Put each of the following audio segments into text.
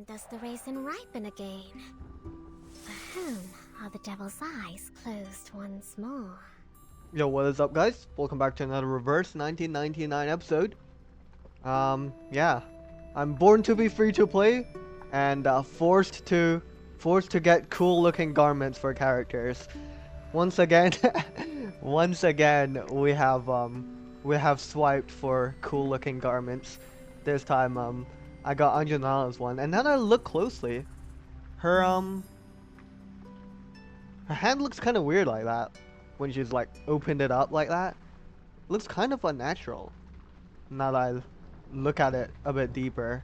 does the raisin ripen again? For whom are the devil's eyes closed once more? Yo, what is up, guys? Welcome back to another Reverse 1999 episode. Yeah, I'm born to be free to play, and forced to get cool-looking garments for characters. Once again, we have swiped for cool-looking garments. This time, I got Anjanala's one, and then I look closely. Her hand looks kind of weird like that. When she's like opened it up like that, it looks kind of unnatural. Now that I look at it a bit deeper,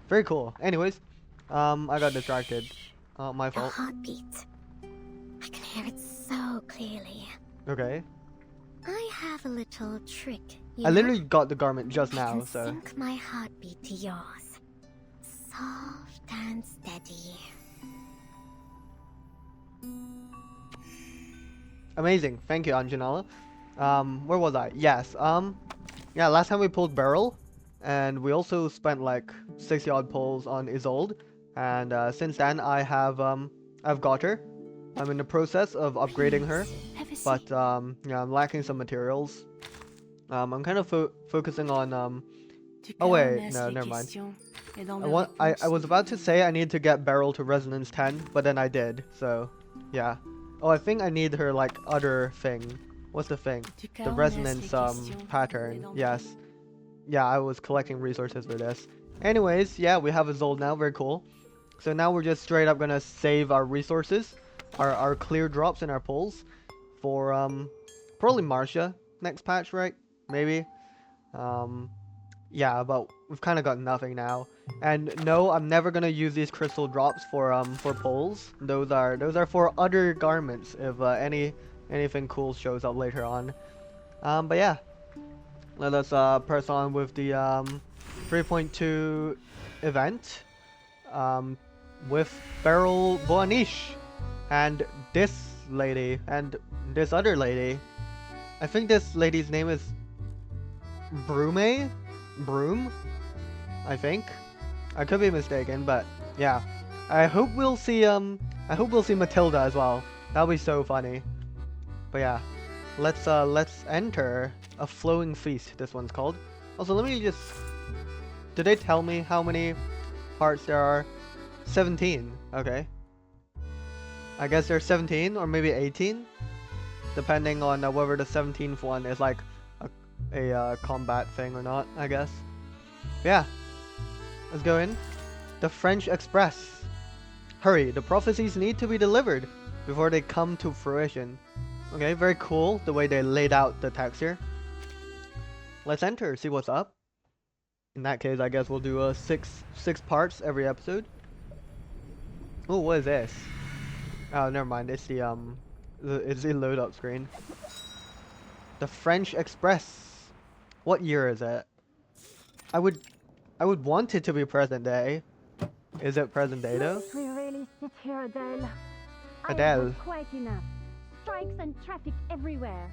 very cool. Anyways, I got distracted. My Your fault. heartbeat. I can hear it so clearly. Okay. I have a little trick. I literally got the garment just I now, can so. sync my heartbeat to yours. Soft and steady. Amazing. Thank you, Anjanala. Where was I? Yes. Yeah, last time we pulled Beryl, and we also spent like 60 odd pulls on Isolde, and since then I've got her. I'm in the process of upgrading her, Have a seat. but yeah, I'm lacking some materials. I'm kind of focusing on Oh wait, no, never mind. I was about to say I need to get Beryl to Resonance 10, but then I did, so yeah. Oh, I think I need her like other thing. What's the thing? The resonance pattern. Yes. Yeah, I was collecting resources for this. Anyways, yeah, we have Isolde now, very cool. So now we're just straight up gonna save our resources, our clear drops and our pulls for probably Marcia next patch, right? Maybe. Yeah, but we've kind of got nothing now. And no, I'm never gonna use these crystal drops for pulls. Those are for other garments if anything cool shows up later on. But yeah, let us press on with the 3.2 event with Beryl Boanish and this lady and this other lady. I think this lady's name is Broom, I think. I could be mistaken, but yeah. I hope we'll see Matilda as well. That'll be so funny. But yeah. Let's enter a flowing feast, this one's called. Also, let me just, did they tell me how many hearts there are? 17. Okay. I guess there's 17 or maybe 18, depending on whether the 17th one is like a combat thing or not, I guess. Yeah, let's go in. The French Express. Hurry, the prophecies need to be delivered before they come to fruition. Okay, very cool the way they laid out the text here. Let's enter, see what's up. In that case, I guess we'll do six parts every episode. Oh, what is this? Oh, never mind. It's the load up screen. The French Express. What year is it? I would want it to be present day. Is it present day though? Must we really sit here, Adele? Adele. I have quite enough. Strikes and traffic everywhere.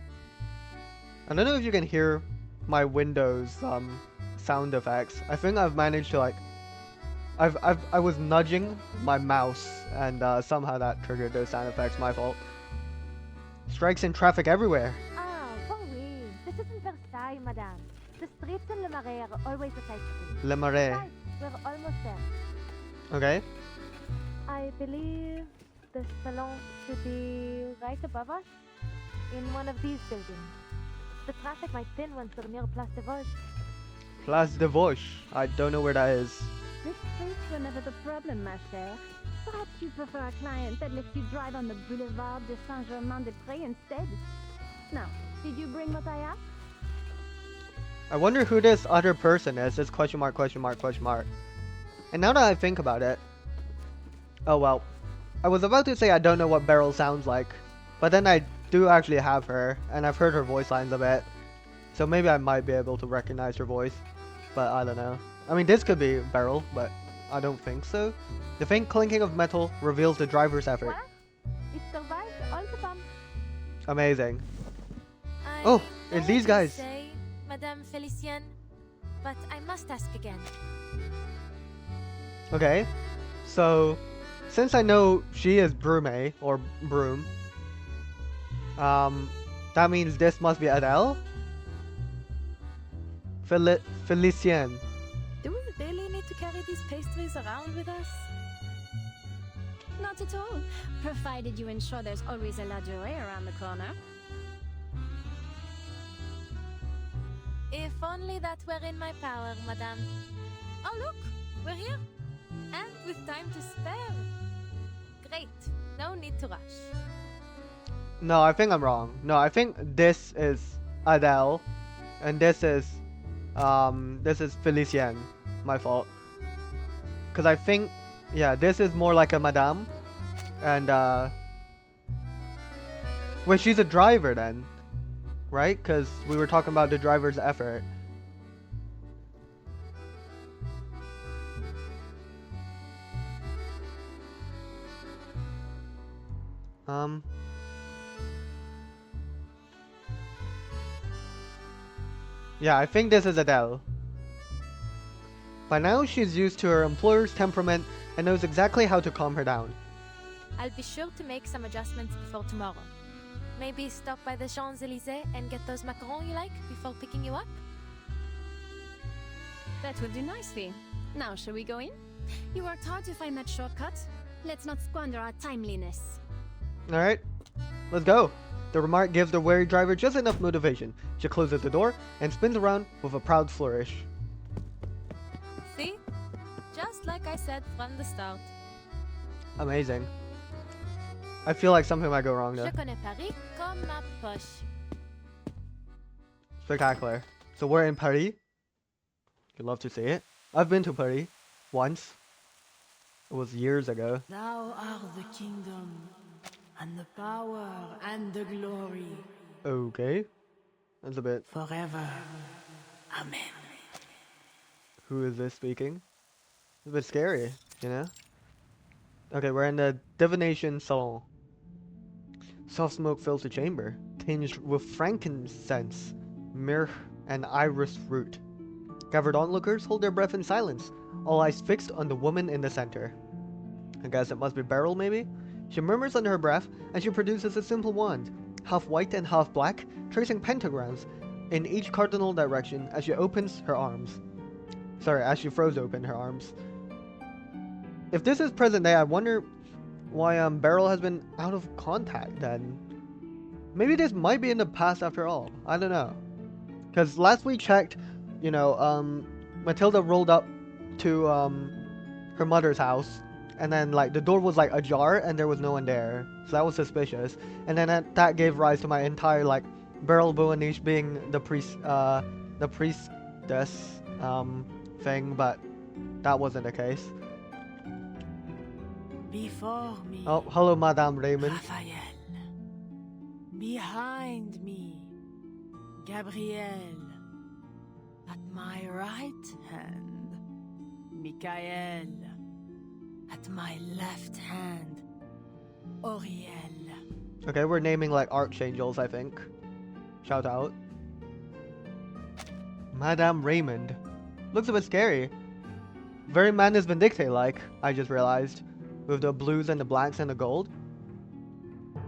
I don't know if you can hear my Windows sound effects. I think I've managed to like I was nudging my mouse and somehow that triggered those sound effects. My fault. Strikes and traffic everywhere. Ah, oui. This isn't Versailles, madame. The streets in Le Marais are always a tight squeeze. Le Marais. Right, we're almost there. Okay. I believe the salon should be right above us, in one of these buildings. The traffic might thin once we're near Place de Vosges. Place de Vosges. I don't know where that is. This streets were never the problem, ma chère. Perhaps you prefer a client that lets you drive on the Boulevard de Saint-Germain-des-Prés instead? Now, did you bring what I asked? I wonder who this other person is. It's question mark, question mark, question mark. And now that I think about it, oh well. I was about to say I don't know what Beryl sounds like, but then I do actually have her, and I've heard her voice lines a bit, so maybe I might be able to recognize her voice, but I don't know. I mean, this could be Beryl, but I don't think so. The faint clinking of metal reveals the driver's effort. What? It survived all the bumps. Amazing. I Oh, know it's what these you guys. say, Madame Felicienne, but I must ask again. Okay. So, since I know she is Brume or Broom, that means this must be Adele. Felicien. Do we really need to carry these pastries around with us? Not at all, provided you ensure there's always a la durée around the corner. If only that were in my power, madame. Oh look, we're here. And with time to spare. Great, no need to rush. No, I think I'm wrong. No, I think this is Adele, and this is Felicien. My fault. Cause I think, yeah, this is more like a madame, and wait, she's a driver then, right? Cause we were talking about the driver's effort. Yeah, I think this is Adele. By now, she's used to her employer's temperament and knows exactly how to calm her down. I'll be sure to make some adjustments before tomorrow. Maybe stop by the Champs-Élysées and get those macarons you like before picking you up? That will do nicely. Now, shall we go in? You worked hard to find that shortcut. Let's not squander our timeliness. Alright, let's go. The remark gives the wary driver just enough motivation. She closes the door and spins around with a proud flourish. See? Just like I said from the start. Amazing. I feel like something might go wrong Je though. connais Paris comme ma poche. Spectacular. So we're in Paris. You'd love to see it. I've been to Paris once. It was years ago. Thou art the kingdom, and the power, and the glory, Okay. That's a bit. forever. Amen. Who is this speaking? It's a bit scary, you know? Okay, we're in the divination salon. Soft smoke fills the chamber, tinged with frankincense, myrrh, and iris root. Gathered onlookers hold their breath in silence, all eyes fixed on the woman in the center. I guess it must be Beryl, maybe? She murmurs under her breath, and she produces a simple wand, half white and half black, tracing pentagrams in each cardinal direction as she opens her arms. Sorry, as she throws open her arms. If this is present day, I wonder why Beryl has been out of contact then. Maybe this might be in the past after all. I don't know. Because last we checked, you know, Matilda rolled up to her mother's house, and then like the door was like ajar and there was no one there. So that was suspicious. And then that gave rise to my entire like Beryl Boanish being the priestess thing, but that wasn't the case. Before me, Oh, hello, Madame Raymond. Raphael. Behind me, Gabriel. At my right hand, Michael. At my left hand, Oriel. Okay, we're naming like archangels, I think. Shout out. Madame Raymond. Looks a bit scary. Very Manus Vindicte like, I just realized. With the blues and the blacks and the gold.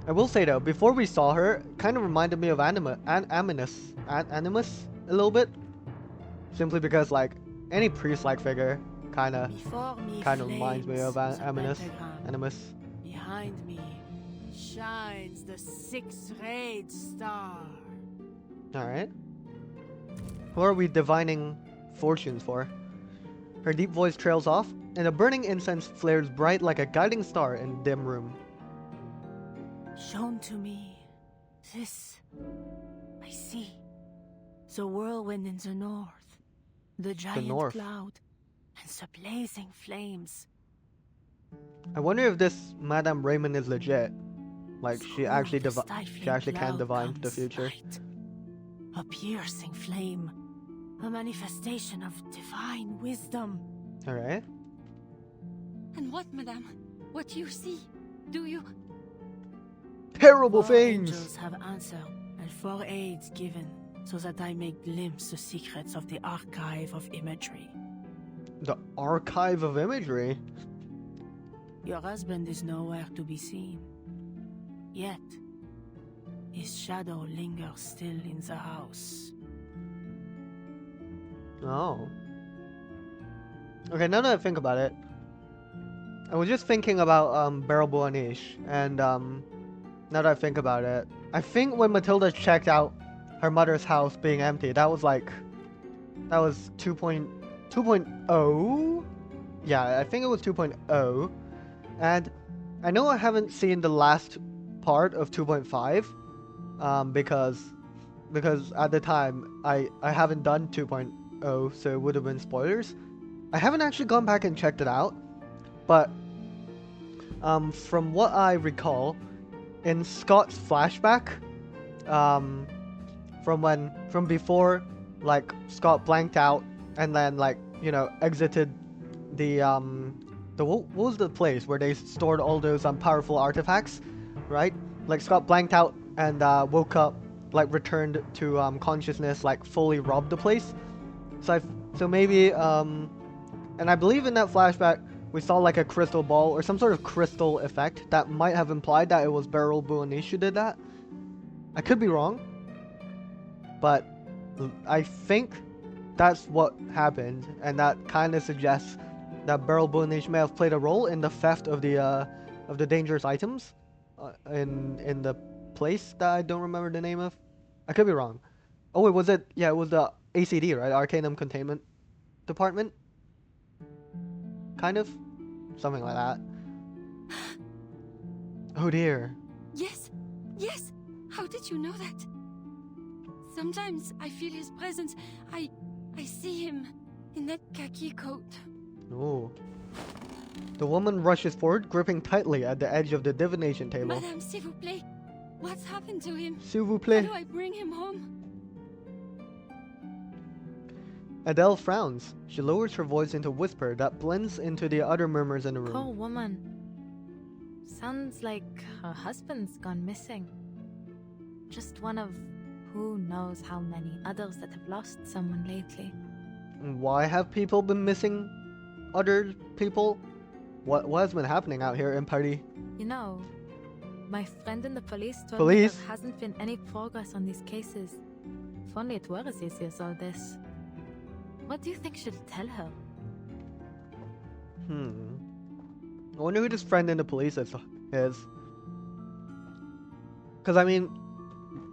I will say though, before we saw her, kind of reminded me of Animus a little bit. Simply because like, any priest-like figure kinda reminds me of Animus. Behind me shines the six-rayed star. Alright. Who are we divining fortunes for? Her deep voice trails off, and a burning incense flares bright like a guiding star in a dim room. Shown to me, this I see. The whirlwind in the north, the giant north. cloud, and the blazing flames. I wonder if this Madame Raymond is legit. Like she actually Through the can stifling divine cloud the comes future. light, a piercing flame, a manifestation of divine wisdom. Alright. And what, madame? What you see? Do you? Terrible 4 things! angels have answered, and 4 aids given, so that I may glimpse the secrets of the archive of imagery. The archive of imagery? Your husband is nowhere to be seen. Yet, his shadow lingers still in the house. Oh. Okay, now that I think about it, I was just thinking about Beryl Buonish, and now that I think about it, I think when Matilda checked out her mother's house being empty, that was 2.0. Yeah, I think it was 2.0. And I know I haven't seen the last part of 2.5 because at the time I haven't done 2.0, so it would have been spoilers. I haven't actually gone back and checked it out, but from what I recall, in Scott's flashback, from before, like, Scott blanked out and then, like, you know, exited the what was the place where they stored all those powerful artifacts, right? Like, Scott blanked out and woke up, like, returned to consciousness, like, fully robbed the place. So maybe and I believe in that flashback we saw like a crystal ball or some sort of crystal effect that might have implied that it was Beryl Buonish who did that. I could be wrong, but I think that's what happened, and that kind of suggests that Beryl Buonish may have played a role in the theft of the dangerous items in the place that I don't remember the name of. I could be wrong. Oh wait, was it? Yeah, it was the ACD, right? Arcanum Containment Department. Kind of, something like that. Oh dear. Yes, yes. How did you know that? Sometimes I feel his presence. I see him in that khaki coat. Oh. The woman rushes forward, gripping tightly at the edge of the divination table. Madame, s'il vous plaît. What's happened to him? S'il vous How plaît. do I bring him home? Adele frowns. She lowers her voice into a whisper that blends into the other murmurs in the room. Poor woman. Sounds like her husband's gone missing. Just one of who knows how many others that have lost someone lately. Why have people been missing other people? What has been happening out here in Paris? You know, my friend in the police told me Police? there hasn't been any progress on these cases. If only it were as easy as all this. What do you think should tell her? I wonder who this friend in the police is. Because, I mean,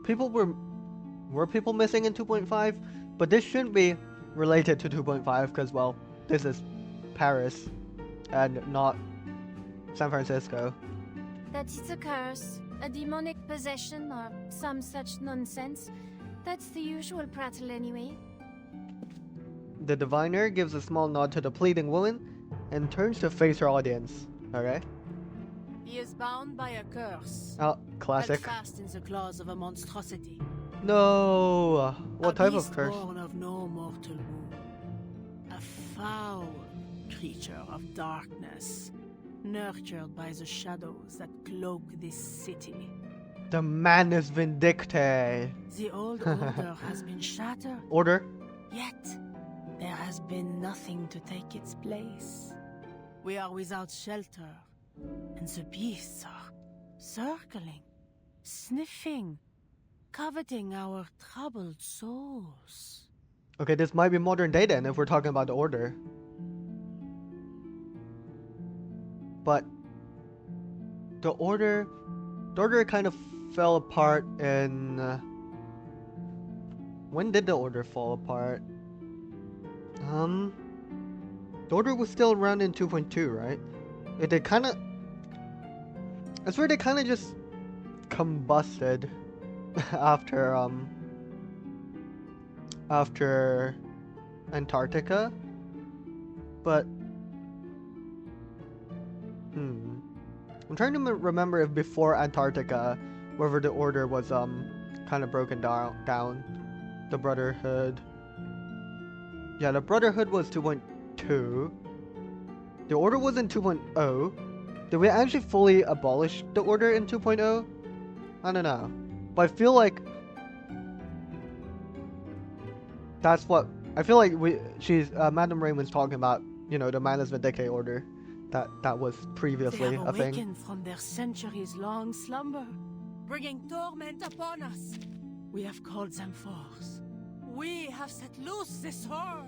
people were people missing in 2.5? But this shouldn't be related to 2.5 because, well, this is Paris and not San Francisco. That it's a curse, a demonic possession, or some such nonsense. That's the usual prattle anyway. The diviner gives a small nod to the pleading woman and turns to face her audience. Okay. He is bound by a curse. Oh, classic. Held fast in the claws of a monstrosity. No! What A type beast of curse? born of no mortal womb. A foul creature of darkness, nurtured by the shadows that cloak this city. The Manus Vindictae. The old order has been shattered, Order? yet there has been nothing to take its place. We are without shelter, and the beasts are circling, sniffing, coveting our troubled souls. Okay, this might be modern day then if we're talking about the order. But the order kind of fell apart in when did the order fall apart? The order was still around in 2.2, right? They kind of, I swear they kind of just combusted after Antarctica, but I'm trying to remember if before Antarctica, whether the order was kind of broken down. The Brotherhood. Yeah, the Brotherhood was 2.2. The order was in 2.0. Did we actually fully abolish the order in 2.0? I don't know. But I feel like that's what I feel like Madame Raymond's talking about, you know, the Manus Vindictae order. that was They previously have a thing. awakened from their centuries-long slumber, bringing torment upon us. We have called them forth. We have set loose this horror,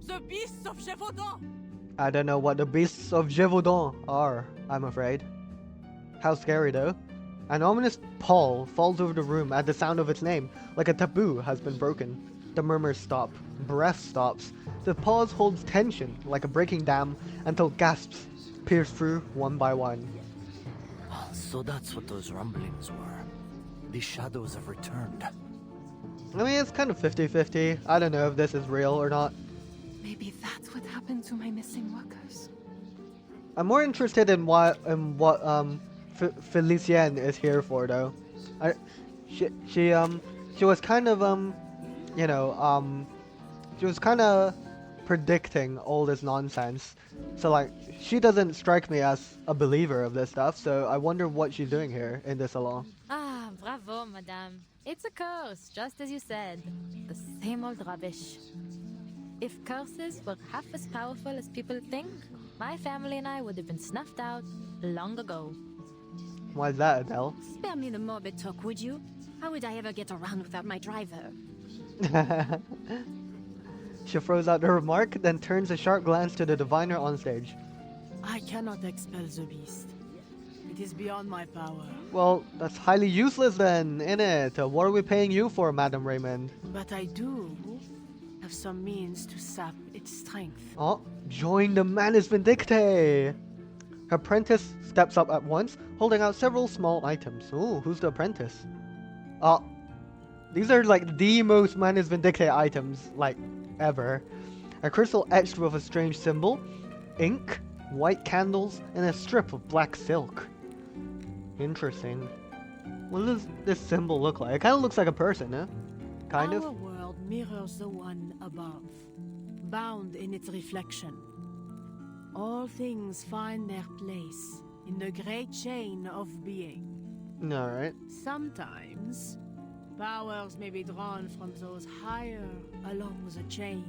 the beasts of Gévaudan. I don't know what the beasts of Gévaudan are, I'm afraid. How scary though. An ominous pall falls over the room at the sound of its name, like a taboo has been broken. The murmurs stop, breath stops. The pause holds tension, like a breaking dam, until gasps pierce through one by one. So that's what those rumblings were. The shadows have returned. I mean, it's kind of 50-50. I don't know if this is real or not. Maybe that's what happened to my missing workers. I'm more interested in what Felicienne is here for, though. She was kind of she was kind of predicting all this nonsense. So like, she doesn't strike me as a believer of this stuff. So I wonder what she's doing here in this salon. Ah, bravo, madame. It's a curse, just as you said. The same old rubbish. If curses were half as powerful as people think, my family and I would have been snuffed out long ago. Why is that, Adele? Spare me the morbid talk, would you? How would I ever get around without my driver? She throws out the remark, then turns a sharp glance to the diviner on stage. I cannot expel the beast. It is beyond my power. Well, that's highly useless then, innit? What are we paying you for, Madame Raymond? But I do have some means to sap its strength. Oh, join the Manus Vindictae! Her apprentice steps up at once, holding out several small items. Ooh, who's the apprentice? Oh, these are like the most Manus Vindictae items, like, ever. A crystal etched with a strange symbol, ink, white candles, and a strip of black silk. Interesting. What does this symbol look like? It kind of looks like a person, huh? Kind Our of. world mirrors the one above, bound in its reflection. All things find their place in the great chain of being. Alright. Sometimes, powers may be drawn from those higher along the chain.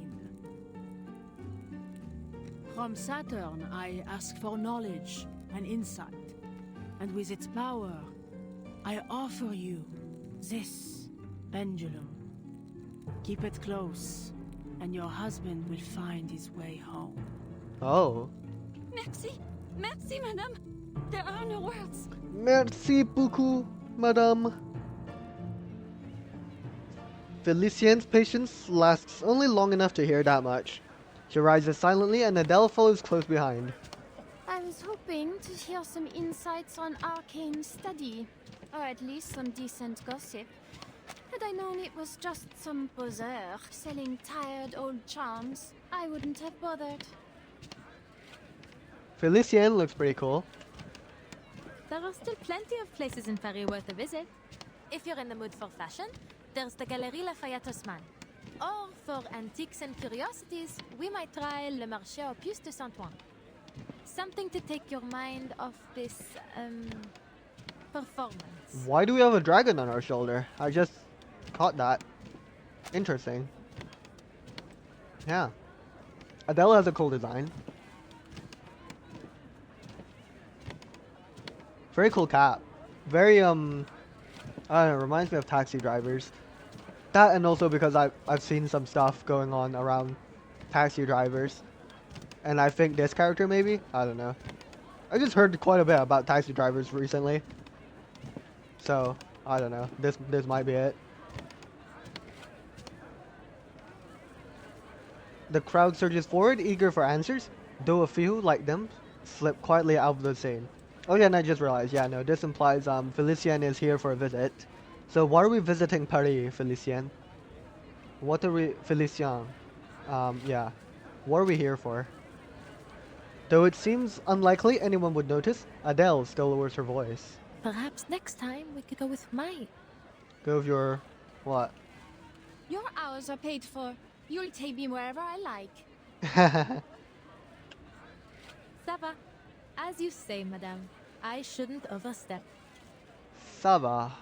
From Saturn, I ask for knowledge and insight, and with its power, I offer you this pendulum. Keep it close, and your husband will find his way home. Oh. Merci. Merci, madame. There are no words. Merci beaucoup, madame. Felicienne's patience lasts only long enough to hear that much. She rises silently and Adele follows close behind. I was hoping to hear some insights on arcane study, or at least some decent gossip. Had I known it was just some poseur selling tired old charms, I wouldn't have bothered. Felicienne looks pretty cool. There are still plenty of places in Paris worth a visit. If you're in the mood for fashion, there's the Galerie Lafayette Haussmann. Or for antiques and curiosities, we might try Le Marché aux Puces de Saint-Ouen. Something to take your mind off this, performance. Why do we have a dragon on our shoulder? I just caught that. Interesting. Yeah. Adele has a cool design. Very cool cap. Very, I don't know, reminds me of Taxi Drivers. That and also because I've seen some stuff going on around Taxi Drivers. And I think this character maybe? I don't know. I just heard quite a bit about Taxi Drivers recently. So, I don't know. This might be it. The crowd surges forward, eager for answers, though a few, like them, slip quietly out of the scene. Oh yeah, and I just realized, yeah, no, this implies Felicienne is here for a visit. So why are we visiting Paris, Felicienne? What are we, Felicienne? Yeah. What are we here for? Though it seems unlikely anyone would notice, Adele still lowers her voice. Perhaps next time we could go with my... Go with your... what? Your hours are paid for. You'll take me wherever I like. Ça va. As you say, madame. I shouldn't overstep. Ça va.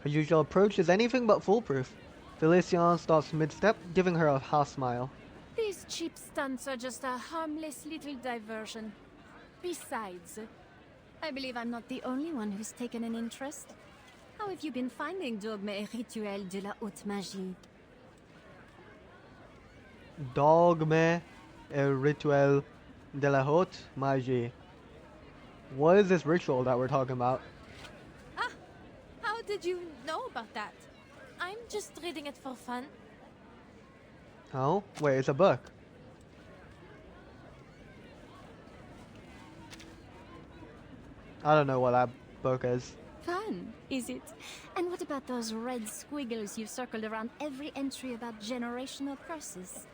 Her usual approach is anything but foolproof. Felicienne stops mid-step, giving her a half smile. These cheap stunts are just a harmless little diversion. Besides, I believe I'm not the only one who's taken an interest. How have you been finding Dogme et Rituel de la Haute Magie? Dogme et rituel de la haute magie. What is this ritual that we're talking about? Ah, how did you know about that? I'm just reading it for fun. Oh, wait, it's a book. I don't know what that book is. Fun, is it? And what about those red squiggles you've circled around every entry about generational curses?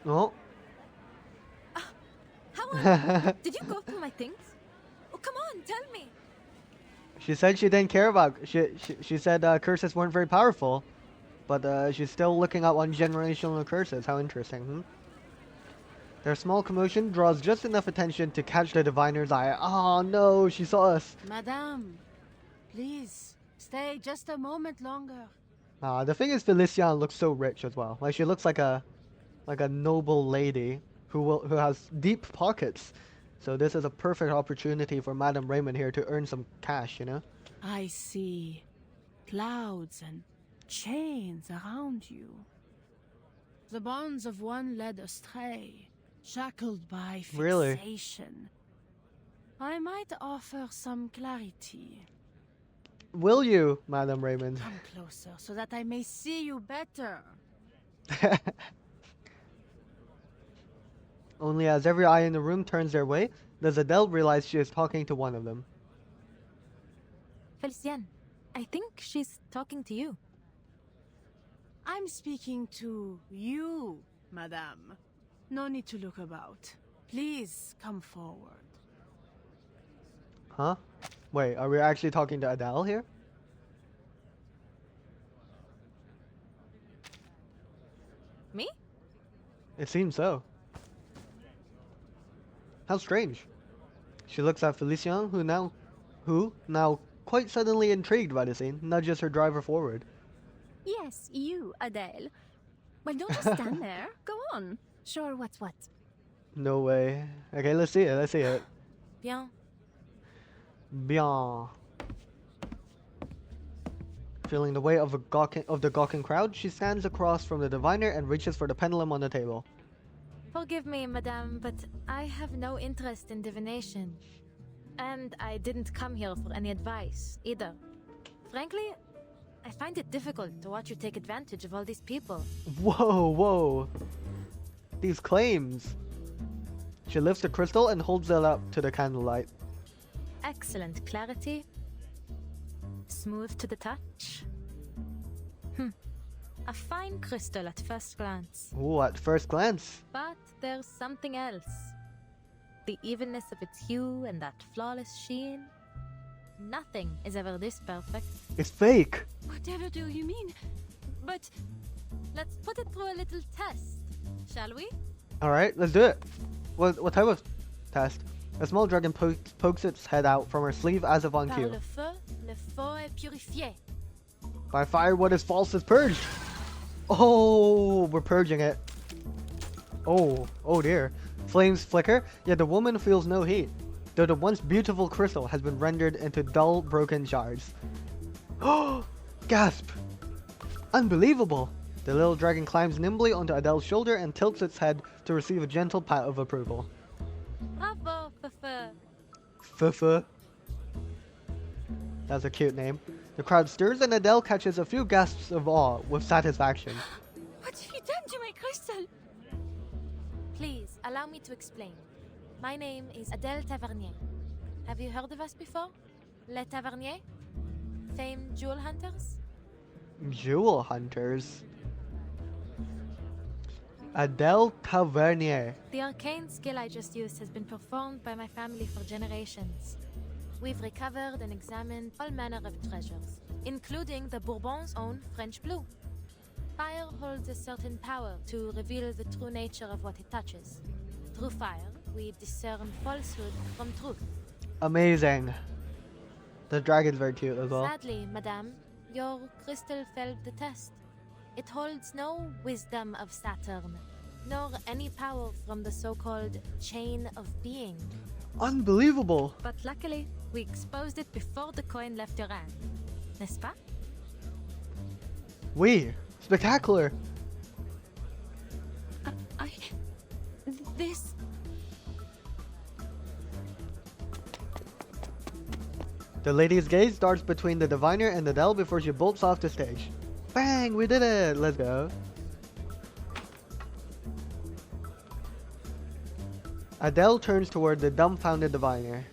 Oh. How did you go through my things? Oh, come on, tell me. She said she didn't care about. She said curses weren't very powerful, but she's still looking up on generational curses. How interesting, hmm? Their small commotion draws just enough attention to catch the diviner's eye. Oh no, she saw us. Madame, please, stay just a moment longer. The thing is, Felician looks so rich as well. Like she looks like a noble lady who has deep pockets. So this is a perfect opportunity for Madame Raymond here to earn some cash, you know? I see clouds and chains around you. The bonds of one led astray, shackled by Really? fixation. I might offer some clarity. Will you, Madame Raymond? Come closer so that I may see you better. Only as every eye in the room turns their way, does Adele realize she is talking to one of them. Felicienne, I think she's talking to you. I'm speaking to you, madame. No need to look about. Please come forward. Huh? Wait, are we actually talking to Adele here? Me? It seems so. How strange. She looks at Felician, who now quite suddenly intrigued by the scene, nudges her driver forward. Yes, you, Adele. Well, don't just stand there. Go on. Sure, what's what? No way. Okay, let's see it. Let's see it. Bien. Bien. Feeling the weight of the gawking crowd, she stands across from the diviner and reaches for the pendulum on the table. Forgive me, madame, but I have no interest in divination. And I didn't come here for any advice, either. Frankly, I find it difficult to watch you take advantage of all these people. Whoa, whoa. These claims. She lifts the crystal and holds it up to the candlelight. Excellent clarity. Smooth to the touch. A fine crystal at first glance. Ooh, at first glance. But there's something else. The evenness of its hue and that flawless sheen. Nothing is ever this perfect. It's fake. Whatever do you mean? But Let's put it through a little test, shall we? Alright, let's do it. What type of test? A small dragon pokes its head out from her sleeve as if on Par cue. le feu est purifié. By fire, what is false is purged. Oh, we're purging it. Oh dear. Flames flicker, yet the woman feels no heat, though the once beautiful crystal has been rendered into dull, broken shards. Oh, gasp! Unbelievable! The little dragon climbs nimbly onto Adele's shoulder and tilts its head to receive a gentle pat of approval. Bravo, feu. Fufu. That's a cute name. The crowd stirs and Adele catches a few gasps of awe with satisfaction. what have you done to my crystal? Please, allow me to explain. My name is Adele Tavernier. Have you heard of us before? Les Taverniers? Famed jewel hunters? Jewel hunters. Adele Tavernier. The arcane skill I just used has been performed by my family for generations. We've recovered and examined all manner of treasures, including the Bourbon's own French blue. Fire holds a certain power to reveal the true nature of what it touches. Through fire, we discern falsehood from truth. Amazing. The dragon's very cute as well. Sadly, madame, your crystal failed the test. It holds no wisdom of Saturn, nor any power from the so-called chain of being. Unbelievable. But luckily, we exposed it before the coin left your hand. N'est-ce pas? Oui. Spectacular. This... The lady's gaze darts between the diviner and Adele before she bolts off the stage. Bang! We did it! Let's go. Adele turns toward the dumbfounded diviner.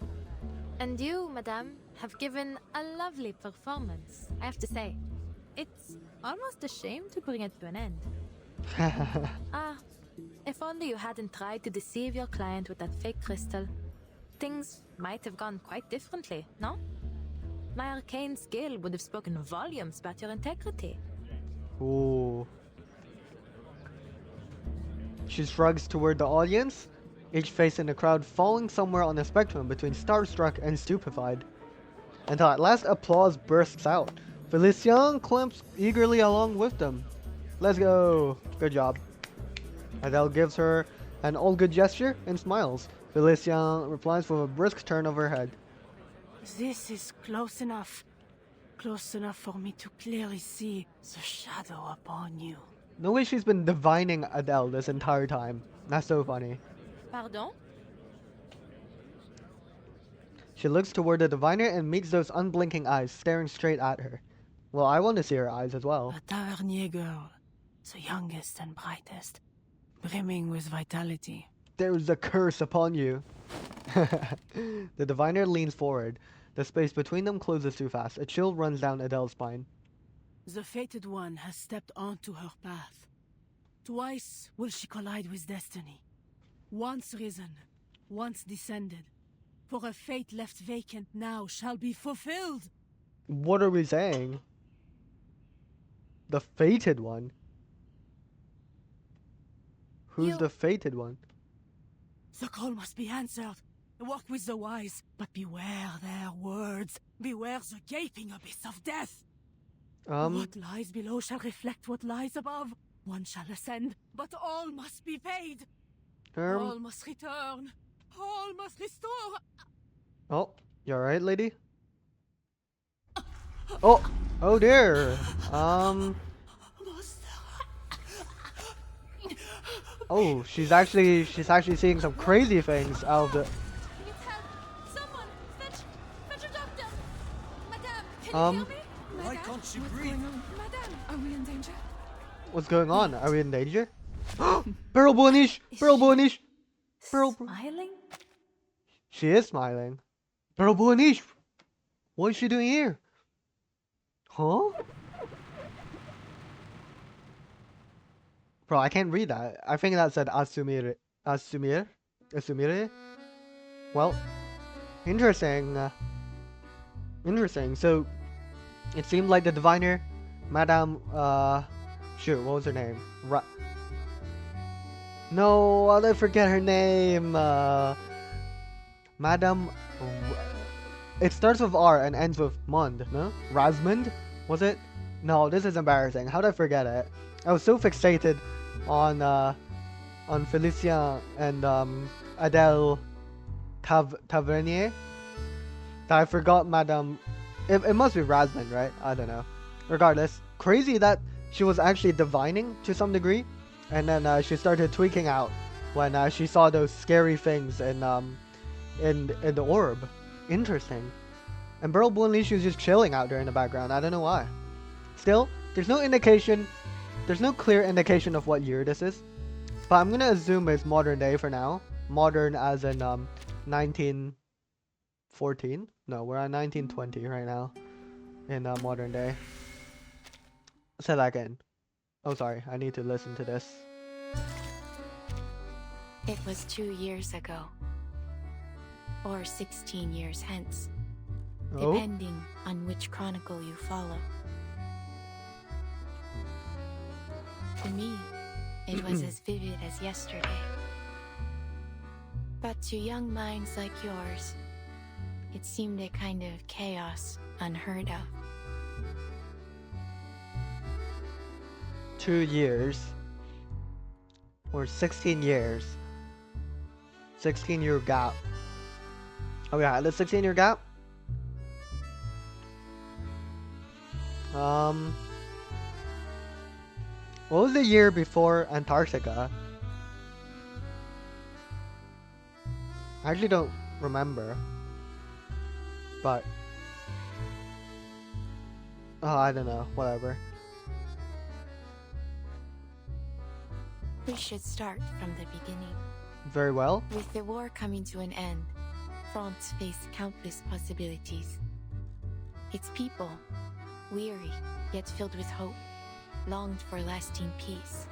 And you, madame, have given a lovely performance, I have to say. It's almost a shame to bring it to an end. If only you hadn't tried to deceive your client with that fake crystal, things might have gone quite differently, no? My arcane skill would have spoken volumes about your integrity. Ooh. She shrugs toward the audience, each face in the crowd falling somewhere on the spectrum between starstruck and stupefied. Until at last applause bursts out. Felicien clamps eagerly along with them. Let's go. Good job. Adele gives her an all good gesture and smiles. Felicien replies with a brisk turn of her head. This is close enough. Close enough for me to clearly see the shadow upon you. No way she's been divining Adele this entire time. That's so funny. Pardon? She looks toward the diviner and meets those unblinking eyes staring straight at her. Well, I want to see her eyes as well. A Tavernier girl, the youngest and brightest, brimming with vitality. There's a curse upon you. The diviner leans forward. The space between them closes too fast. A chill runs down Adele's spine. The fated one has stepped onto her path. Twice will she collide with destiny. Once risen, once descended. For a fate left vacant now shall be fulfilled. What are we saying? The fated one? Who's the fated one? The call must be answered. Walk with the wise, but beware their words. Beware the gaping abyss of death. What lies below shall reflect what lies above. One shall ascend, but all must be paid. All must return. All must restore. Oh, you alright, lady? Oh dear. Oh, she's actually seeing some crazy things out of the. Someone! Fetch a doctor! Madame, can you hear me? Why can't she breathe? Madame, are we in danger? What's going on? Are we in danger? Beryl Buonish! Beryl Buonish! Smiling? She is smiling. Beryl Buonish! What is she doing here? Huh? Bro, I can't read that. I think that said Asumire. Asumire? Well, interesting. Interesting. So, it seemed like the diviner, Madame, shoot, what was her name? No, I forget her name. Madame, it starts with R and ends with Mund, no? Rasmund? Was it? No, this is embarrassing. How did I forget it? I was so fixated on Felicien and Adele Tavernier that I forgot Madame. It must be Rasmund, right? I don't know. Regardless, crazy that she was actually divining to some degree, and then she started tweaking out when she saw those scary things in the orb. Interesting. And Beryl Buonish was just chilling out there in the background. I don't know why. Still, there's no indication. There's no clear indication of what year this is, but I'm gonna assume it's modern day for now. Modern as in 1914. No, we're at 1920 right now in modern day. Say that again. Oh, sorry. I need to listen to this. It was 2 years ago, or 16 years hence, depending on which chronicle you follow. To me, it was as vivid as yesterday. But to young minds like yours, it seemed a kind of chaos unheard of. 2 years. Or 16 years. 16-year gap. Oh yeah, the 16-year gap. What was the year before Antarctica? I actually don't remember. But oh, I don't know. Whatever. We should start from the beginning. Very well. With the war coming to an end, France faced countless possibilities. Its people, weary yet filled with hope, longed for lasting peace.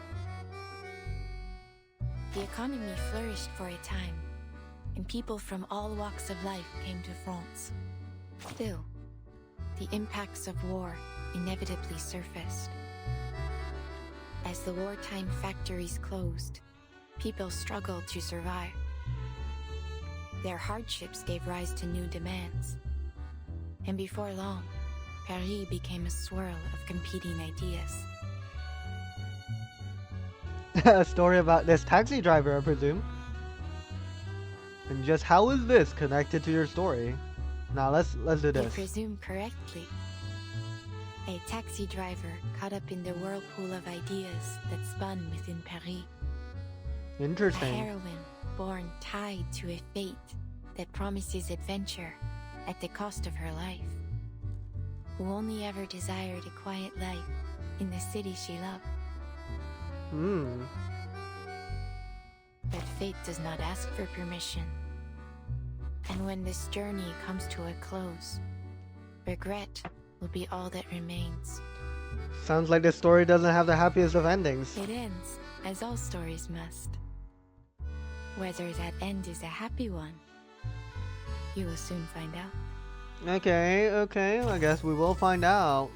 The economy flourished for a time, and people from all walks of life came to France. Still, the impacts of war inevitably surfaced. As the wartime factories closed, people struggled to survive. Their hardships gave rise to new demands. And before long, Paris became a swirl of competing ideas. A story about this taxi driver, I presume. And just how is this connected to your story? Now let's do You this. presume correctly. A taxi driver caught up in the whirlpool of ideas that spun within Paris. A Interesting. heroine born tied to a fate that promises adventure at the cost of her life, who only ever desired a quiet life in the city she loved. But fate does not ask for permission. And when this journey comes to a close, regret will be all that remains. Sounds like this story doesn't have the happiest of endings. It ends, as all stories must. Whether that end is a happy one, you will soon find out. Okay, I guess we will find out.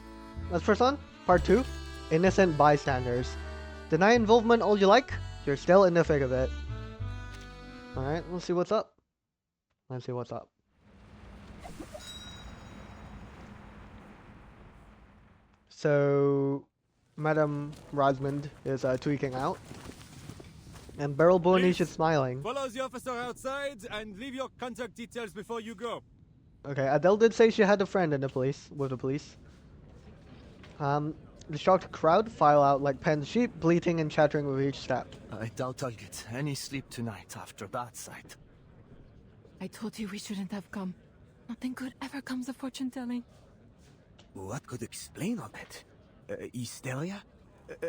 Let's press on. Part 2. Innocent bystanders. Deny involvement all you like, you're still in the thick of it. Alright, let's see what's up. Let's see what's up. So, Madame Rosamond is tweaking out. And Beryl Bourniche is smiling. Follow the officer outside and leave your contact details before you go. Okay, Adele did say she had a friend in the police, with the police. The shocked crowd file out like penned sheep, bleating and chattering with each step. I doubt I'll get any sleep tonight after that sight. I told you we shouldn't have come. Nothing good ever comes of fortune telling. What could explain all that? Hysteria?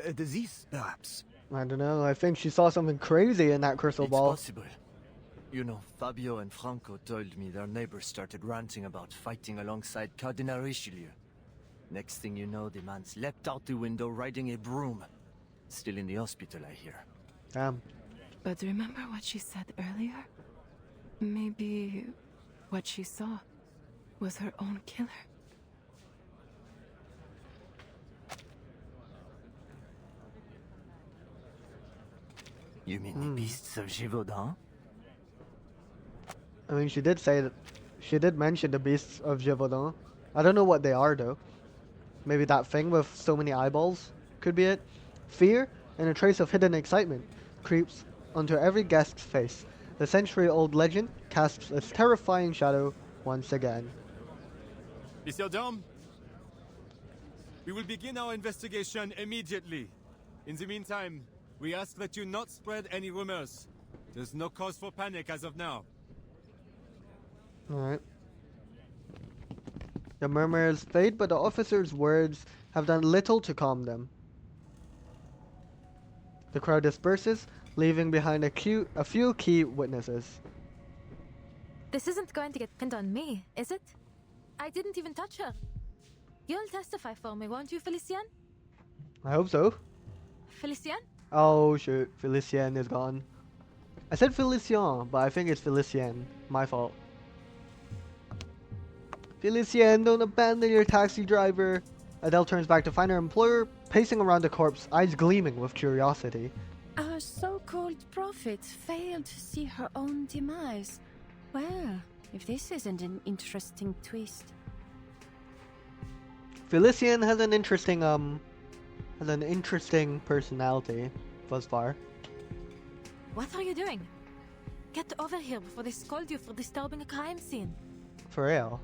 A disease, perhaps? I don't know, I think she saw something crazy in that crystal It's ball. possible. You know, Fabio and Franco told me their neighbors started ranting about fighting alongside Cardinal Richelieu. Next thing you know, the man's leapt out the window riding a broom. Still in the hospital, I hear. Damn. But remember what she said earlier? Maybe what she saw was her own killer. You mean the beasts of Gévaudan? I mean, she did say that. She did mention the beasts of Gévaudan. I don't know what they are though. Maybe that thing with so many eyeballs could be it. Fear and a trace of hidden excitement creeps onto every guest's face. The century-old legend casts its terrifying shadow once again. Monsieur Dom, we will begin our investigation immediately. In the meantime, we ask that you not spread any rumors. There's no cause for panic as of now. Alright. The murmurs fade, but the officer's words have done little to calm them. The crowd disperses, leaving behind a few key witnesses. This isn't going to get pinned on me, is it? I didn't even touch her. You'll testify for me, won't you, Felicien? I hope so. Felicien? Oh shoot, Felicien is gone. I said Felicien, but I think it's Felicien. My fault. Felicien, don't abandon your taxi driver. Adele turns back to find her employer pacing around the corpse, eyes gleaming with curiosity. Our so-called prophet failed to see her own demise. Well, if this isn't an interesting twist. Felicien has an interesting personality thus far. What are you doing? Get over here before they scold you for disturbing a crime scene. For real.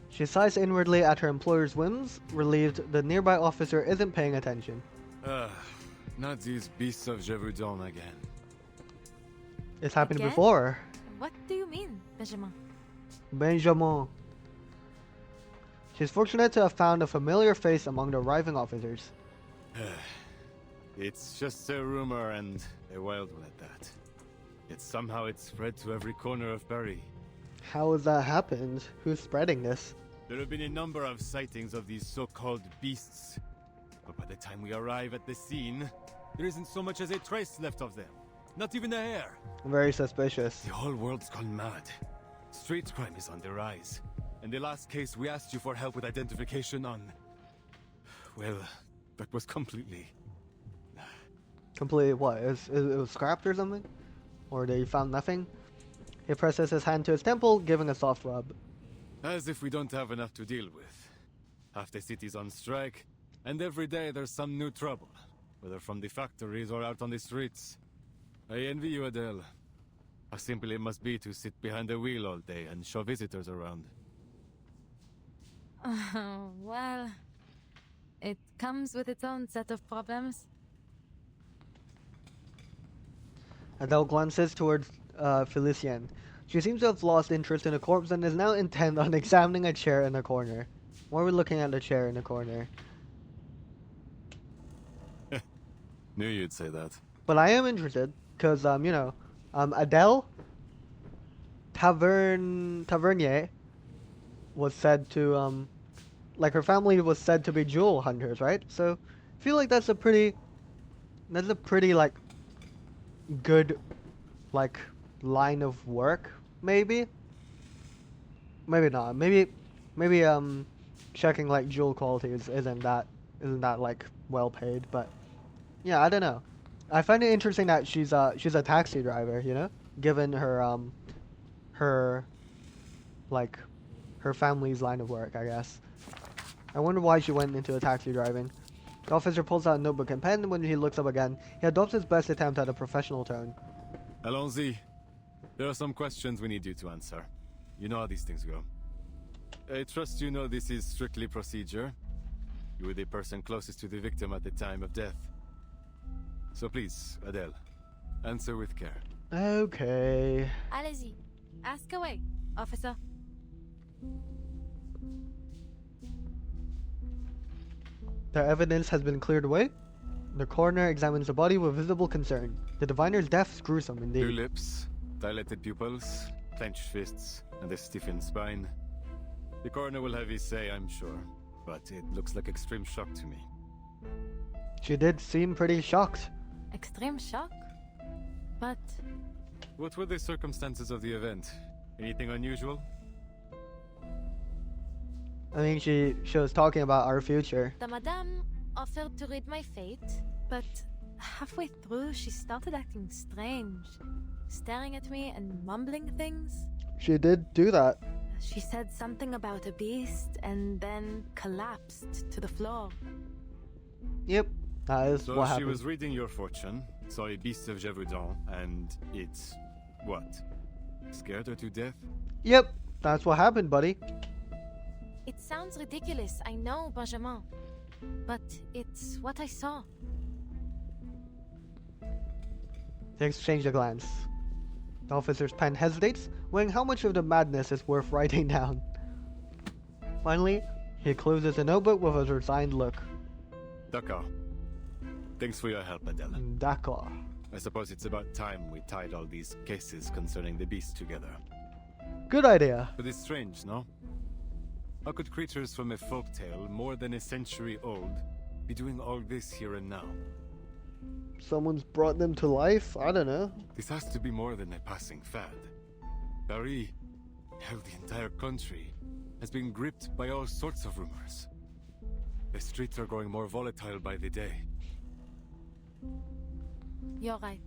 She sighs inwardly at her employer's whims, relieved the nearby officer isn't paying attention. Not these beasts of Gévaudan again. It's happened Again? before. What do you mean, Benjamin? Benjamin. She's fortunate to have found a familiar face among the arriving officers. It's just a rumor and a wild one at that. Yet somehow it spread to every corner of Paris. How has that happened? Who's spreading this? There have been a number of sightings of these so-called beasts. But by the time we arrive at the scene, there isn't so much as a trace left of them. Not even a hair. Very suspicious. The whole world's gone mad. Street crime is on the rise. And the last case we asked you for help with identification on... Well, that was completely... Completely what? It was scrapped or something? Or they found nothing? He presses his hand to his temple, giving a soft rub. As if we don't have enough to deal with. Half the city's on strike, and every day there's some new trouble. Whether from the factories or out on the streets. I envy you, Adele. How simple it must be to sit behind a wheel all day and show visitors around. Oh, well... It comes with its own set of problems. Adele glances towards Felicien. She seems to have lost interest in the corpse and is now intent on examining a chair in the corner. Why are we looking at the chair in the corner? Knew you'd say that. But I am interested, because, you know, Adele Tavernier was said to, like, her family was said to be jewel hunters, right? So, I feel like that's a pretty, like, good, like, line of work, maybe? Maybe not. Maybe, checking, like, jewel qualities isn't that, like, well paid, but, yeah, I don't know. I find it interesting that she's a taxi driver, you know? Given her, her family's line of work, I guess. I wonder why she went into taxi driving. The officer pulls out a notebook and pen. When he looks up again, he adopts his best attempt at a professional tone. Allons-y. There are some questions we need you to answer. You know how these things go. I trust you know this is strictly procedure. You were the person closest to the victim at the time of death. So please, Adele, answer with care. Okay. Allez-y. Ask away, officer. The evidence has been cleared away. The coroner examines the body with visible concern. The diviner's death is gruesome indeed. Blue lips, dilated pupils, clenched fists, and a stiffened spine. The coroner will have his say, I'm sure, but it looks like extreme shock to me. She did seem pretty shocked. Extreme shock? But... What were the circumstances of the event? Anything unusual? I think she was talking about our future. the madame offered to read my fate, but halfway through she started acting strange. Staring at me and mumbling things. She did do that. She said something about a beast and then collapsed to the floor. Yep, that is So what she happened. was reading your fortune, saw a beast of Gévaudan, and it... what? Scared her to death? Yep, that's what happened, buddy. It sounds ridiculous, I know, Benjamin. But it's what I saw. They exchange a glance. The officer's pen hesitates, weighing how much of the madness is worth writing down. Finally, he closes the notebook with a resigned look. D'accord. Thanks for your help, Adele. D'accord. I suppose it's about time we tied all these cases concerning the beast together. Good idea. But it's strange, no? How could creatures from a folktale more than a century old be doing all this here and now? Someone's brought them to life? I don't know. This has to be more than a passing fad. Paris, hell, the entire country, has been gripped by all sorts of rumors. The streets are growing more volatile by the day. You're right.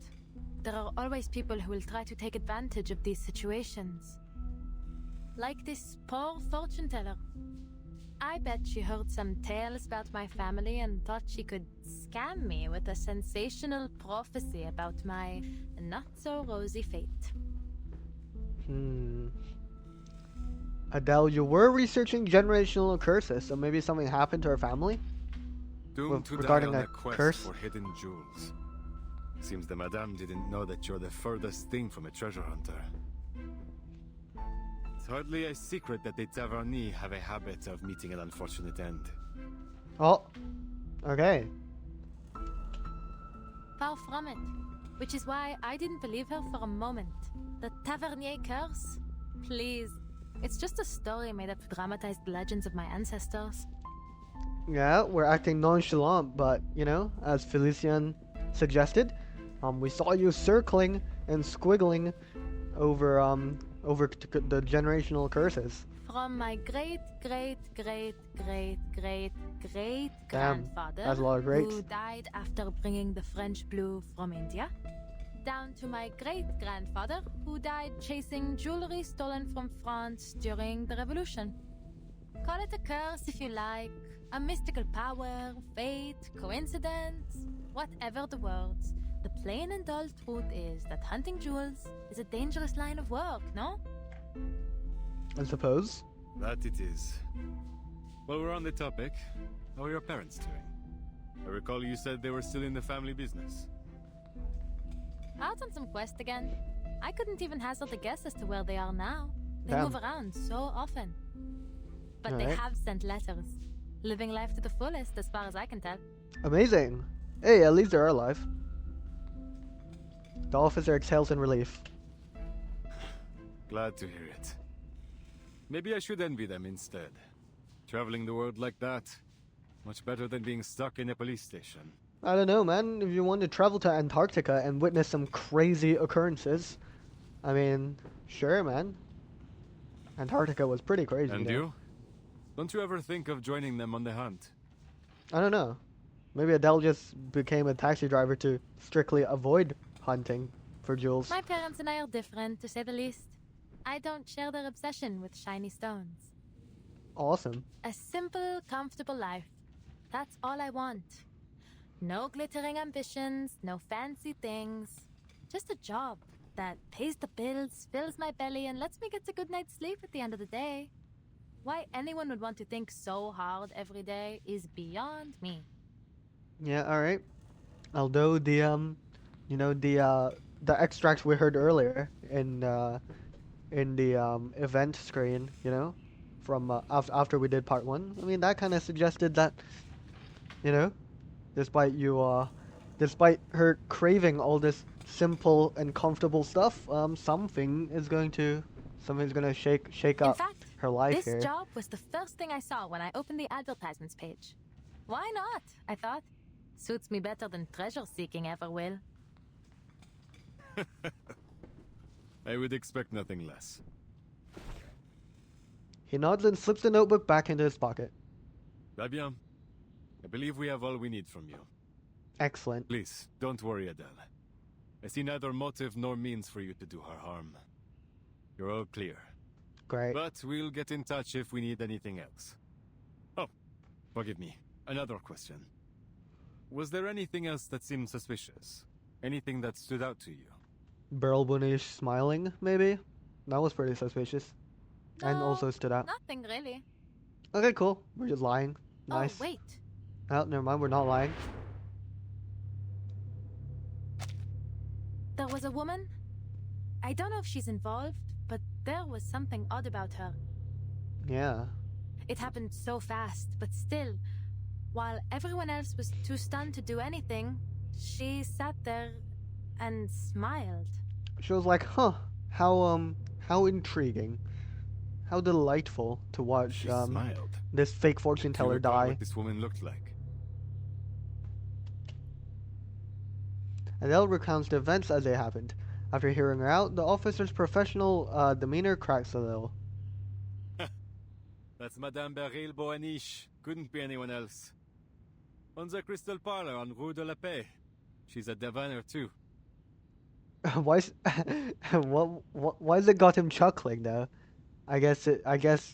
There are always people who will try to take advantage of these situations. Like this poor fortune teller. I bet she heard some tales about my family and thought she could scam me with a sensational prophecy about my not-so-rosy fate. Adele, you were researching generational curses, so maybe something happened to her family? Doomed to die regarding on a a quest curse? for hidden jewels. Seems the madame didn't know that you're the furthest thing from a treasure hunter. It's hardly a secret that the Taverny have a habit of meeting an unfortunate end. Oh, okay. Far from it. Which is why I didn't believe her for a moment. The Tavernier curse? Please. It's just a story made up to dramatize the legends of my ancestors. Yeah, we're acting nonchalant, but, you know, as Felician suggested, we saw you circling and squiggling over the generational curses. From my great-great-great-great-great-great-grandfather, that's a lot of greats. who died after bringing the French blue from India, down to my great-grandfather, who died chasing jewelry stolen from France during the Revolution. Call it a curse if you like, a mystical power, fate, coincidence, whatever the words. The plain and dull truth is that hunting jewels is a dangerous line of work, no? I suppose. That it is. While we're on the topic, how are your parents doing? I recall you said they were still in the family business. Out on some quest again. I couldn't even hazard a guess as to where they are now. They Damn. move around so often. But they Alright. have sent letters. Living life to the fullest, as far as I can tell. Amazing. Hey, at least they're alive. The officer exhales in relief. Glad to hear it. Maybe I should envy them instead. Traveling the world like that, much better than being stuck in a police station. I don't know, man. If you want to travel to Antarctica and witness some crazy occurrences, I mean, sure, man. Antarctica was pretty crazy. And you know? you? Don't you ever think of joining them on the hunt? I don't know. Maybe Adele just became a taxi driver to strictly avoid hunting for jewels. My parents and I are different, to say the least. I don't share their obsession with shiny stones. Awesome. A simple, comfortable life. That's all I want. No glittering ambitions, no fancy things. Just a job that pays the bills, fills my belly, and lets me get a good night's sleep at the end of the day. Why anyone would want to think so hard every day is beyond me. Yeah, alright. Although the extracts we heard earlier in the event screen, you know, from after we did part 1, I mean, that kind of suggested that, you know, despite her craving all this simple and comfortable stuff, something's gonna shake In up fact, her life this here. job was the first thing I saw when I opened the advertisements page. Why not? I thought. Suits me better than treasure seeking ever will. I would expect nothing less. He nods and slips the notebook back into his pocket. Très bien. I believe we have all we need from you. Excellent. Please, don't worry, Adele. I see neither motive nor means for you to do her harm. You're all clear. Great. But we'll get in touch if we need anything else. Oh, forgive me. Another question. Was there anything else that seemed suspicious? Anything that stood out to you? Burlbunish smiling, maybe? That was pretty suspicious. And No, also stood out. Nothing really. Okay, cool. We're just lying. Nice. Oh, wait. Oh, never mind. We're not lying. There was a woman. I don't know if she's involved, but there was something odd about her. Yeah. It happened so fast, but still, while everyone else was too stunned to do anything, she sat there and smiled. She was like, huh, how intriguing. How delightful to watch She smiled. this fake fortune Do you teller recall die. what this woman looked like? Adele recounts the events as they happened. After hearing her out, the officer's professional demeanor cracks a little. That's Madame Beryl Boaniche. Couldn't be anyone else. On the Crystal Parlor on Rue de la Paix. She's a diviner too. Why is it got him chuckling though? I guess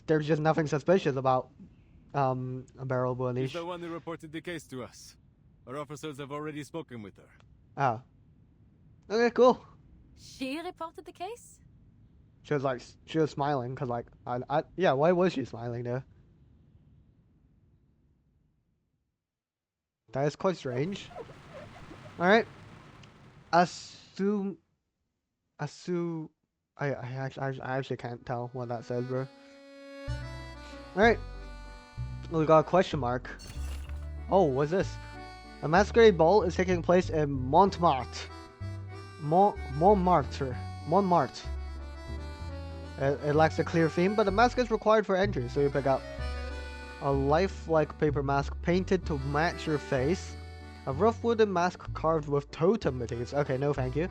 there's just nothing suspicious about Beryl She's Buonish. the one who reported the case to us. Our officers have already spoken with her. Oh. Okay, cool. She reported the case? She was like, she was smiling, cause like, yeah, why was she smiling there? That is quite strange. Alright. I actually can't tell what that says, bro. Alright. We got a question mark. Oh, what's this? A masquerade ball is taking place in Montmartre. Montmartre. It lacks a clear theme, but a mask is required for entry, so you pick up a lifelike paper mask painted to match your face, a rough wooden mask carved with totem motifs. Okay, no thank you.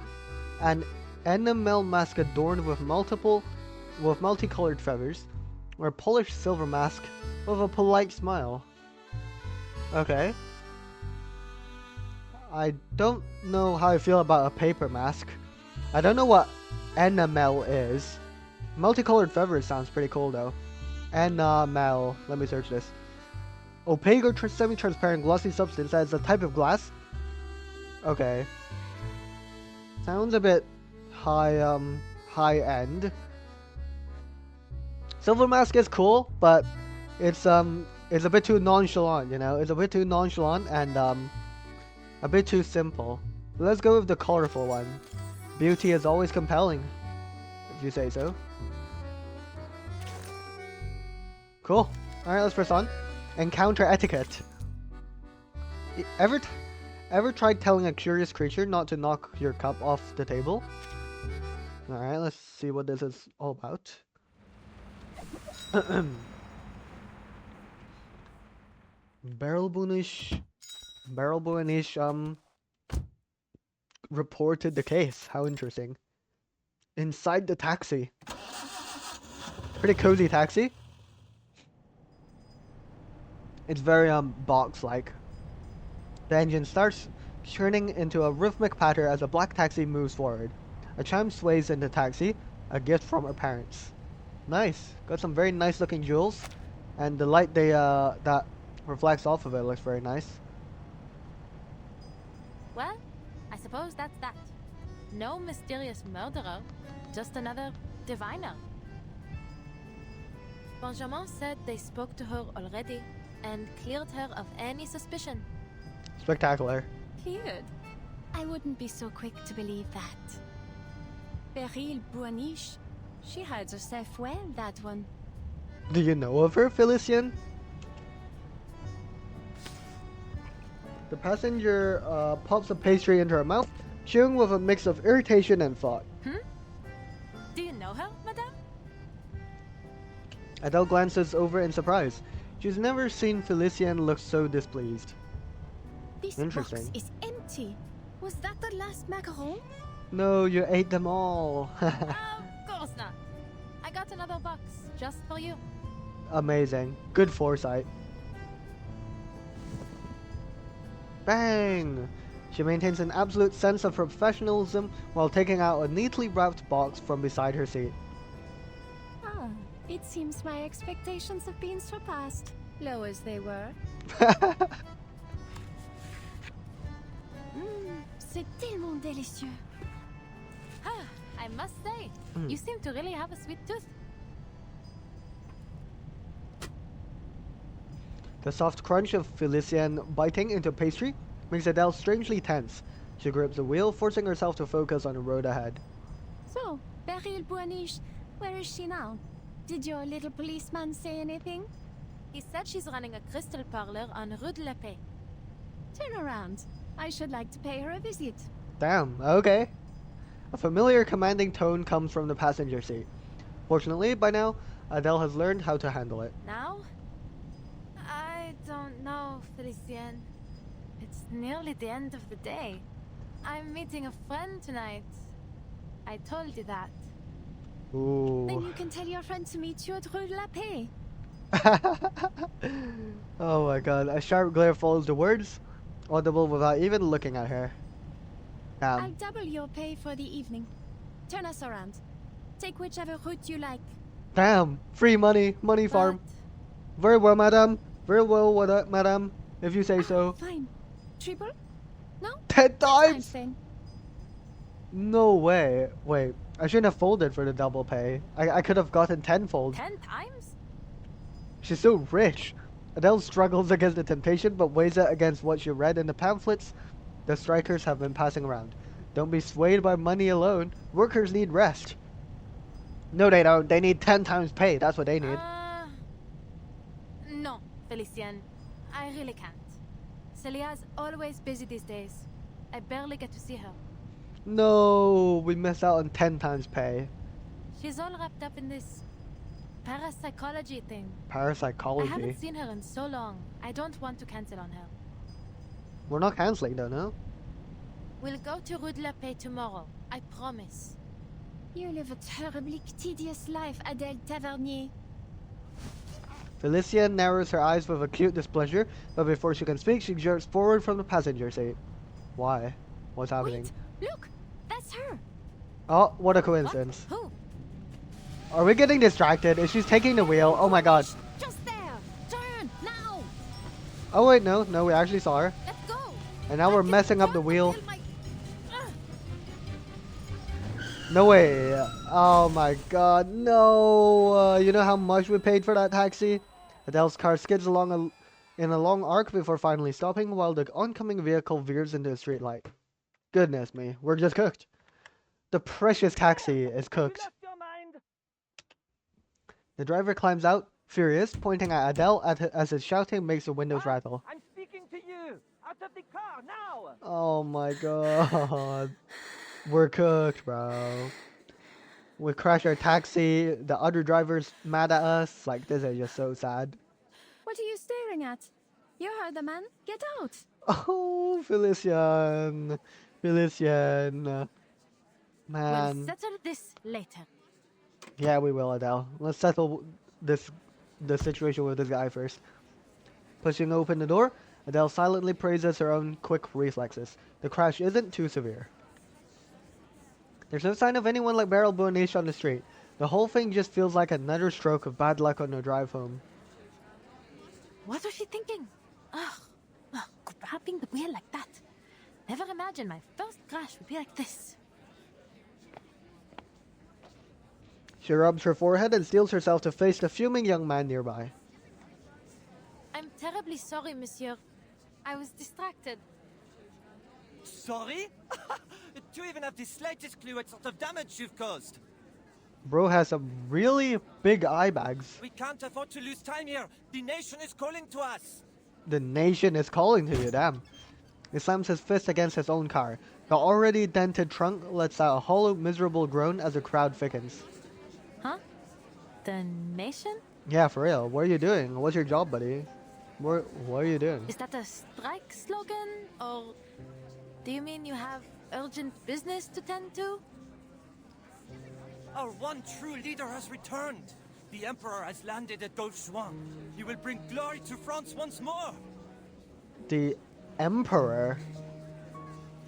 An enamel mask adorned with multicolored feathers, or a polished silver mask with a polite smile. Okay. I don't know how I feel about a paper mask. I don't know what enamel is. Multicolored feathers sounds pretty cool though. Enamel. Let me search this. Opaque or semi-transparent glossy substance that is a type of glass. Okay. Sounds a bit high end. Silver mask is cool, but it's a bit too nonchalant, you know? It's a bit too nonchalant and a bit too simple. Let's go with the colorful one. Beauty is always compelling, if you say so. Cool. Alright, let's press on. Encounter etiquette. Ever tried telling a curious creature not to knock your cup off the table? Alright, let's see what this is all about. Beryl Buonish reported the case. How interesting. Inside the taxi. Pretty cozy taxi. It's very box-like. The engine starts, churning into a rhythmic patter as a black taxi moves forward. A chime sways in the taxi, a gift from her parents. Nice. Got some very nice looking jewels, and the light that reflects off of it looks very nice. Well, I suppose that's that. No mysterious murderer, just another diviner. Benjamin said they spoke to her already and cleared her of any suspicion. Spectacular. Cleared? I wouldn't be so quick to believe that. Beryl Buonish, she hides herself well, that one. Do you know of her, Felician? The passenger pops a pastry into her mouth, chewing with a mix of irritation and thought. Do you know her, madame? Adele glances over in surprise. She's never seen Felician look so displeased. This Interesting. box is empty. Was that the last macaron? No, you ate them all. Of course not. I got another box just for you. Amazing. Good foresight. Bang! She maintains an absolute sense of professionalism while taking out a neatly wrapped box from beside her seat. Ah, it seems my expectations have been surpassed, low as they were. C'est tellement délicieux. Ah, I must say, you seem to really have a sweet tooth. The soft crunch of Felician biting into pastry makes Adele strangely tense. She grips the wheel, forcing herself to focus on the road ahead. So, Beryl Buonish, where is she now? Did your little policeman say anything? He said she's running a crystal parlor on Rue de la Paix. Turn around. I should like to pay her a visit. Damn, okay. A familiar commanding tone comes from the passenger seat. Fortunately, by now, Adele has learned how to handle it. Now? I don't know, Felicien. It's nearly the end of the day. I'm meeting a friend tonight. I told you that. Ooh. Then you can tell your friend to meet you at Rue de la Paix. Oh my god, a sharp glare follows the words, audible without even looking at her. I'll double your pay for the evening. Turn us around. Take whichever route you like. Damn, free money, money farm. Very well, madam. Very well, what up, madam? If you say so. Fine. Triple? No? 10 Times times? then. No way. Wait, I shouldn't have folded for the double pay. I could have gotten tenfold. 10 times? She's so rich. Adele struggles against the temptation, but weighs it against what she read in the pamphlets the strikers have been passing around. Don't be swayed by money alone. Workers need rest. No, they don't. They need 10 times pay. That's what they need. No, Felician. I really can't. Celia's always busy these days. I barely get to see her. No, we missed out on 10 times pay. She's all wrapped up in this parapsychology thing. I Parapsychology. haven't seen her in so long. I don't want to cancel on her. We're not canceling though, no? We'll go to Rue de la Paix tomorrow. I promise. You live a terribly tedious life, Adele Tavernier. Felicia narrows her eyes with acute displeasure, but before she can speak, she jerks forward from the passenger seat. Why? What's happening? Wait, look, that's her. Oh, what a coincidence. What? Who? Are we getting distracted? Is she taking the wheel? Oh my god. Just there. Turn now. Oh wait, no, we actually saw her. Let's go. And now we're messing up the wheel. Until my- No way. Oh my god, no. You know how much we paid for that taxi? Adele's car skids along in a long arc before finally stopping while the oncoming vehicle veers into a street light. Goodness me, we're just cooked. The precious taxi is cooked. The driver climbs out, furious, pointing at Adele as his shouting makes the windows rattle. I'm speaking to you! Out of the car, now! Oh my god. We're cooked, bro. We crashed our taxi, the other driver's mad at us. Like, this is just so sad. What are you staring at? You heard the man. Get out. Oh, Felician. Felician. We'll Man. settle this later. Yeah, we will, Adele. Let's settle the situation with this guy first. Pushing open the door, Adele silently praises her own quick reflexes. The crash isn't too severe. There's no sign of anyone like Beryl Bonish on the street. The whole thing just feels like another stroke of bad luck on the drive home. What was she thinking? Ugh, grabbing the wheel like that. Never imagined my first crash would be like this. She rubs her forehead and steels herself to face the fuming young man nearby. I'm terribly sorry, monsieur. I was distracted. Sorry? Do you even have the slightest clue what sort of damage you've caused? Bro has some really big eye bags. We can't afford to lose time here. The nation is calling to us. The nation is calling to you, damn. He slams his fist against his own car. The already dented trunk lets out a hollow, miserable groan as the crowd thickens. Huh? The nation? Yeah, for real. What are you doing? What's your job, buddy? What are you doing? Is that a strike slogan? Or do you mean you have urgent business to tend to? Our one true leader has returned. The Emperor has landed at Gauche-Juin. He will bring glory to France once more. The Emperor?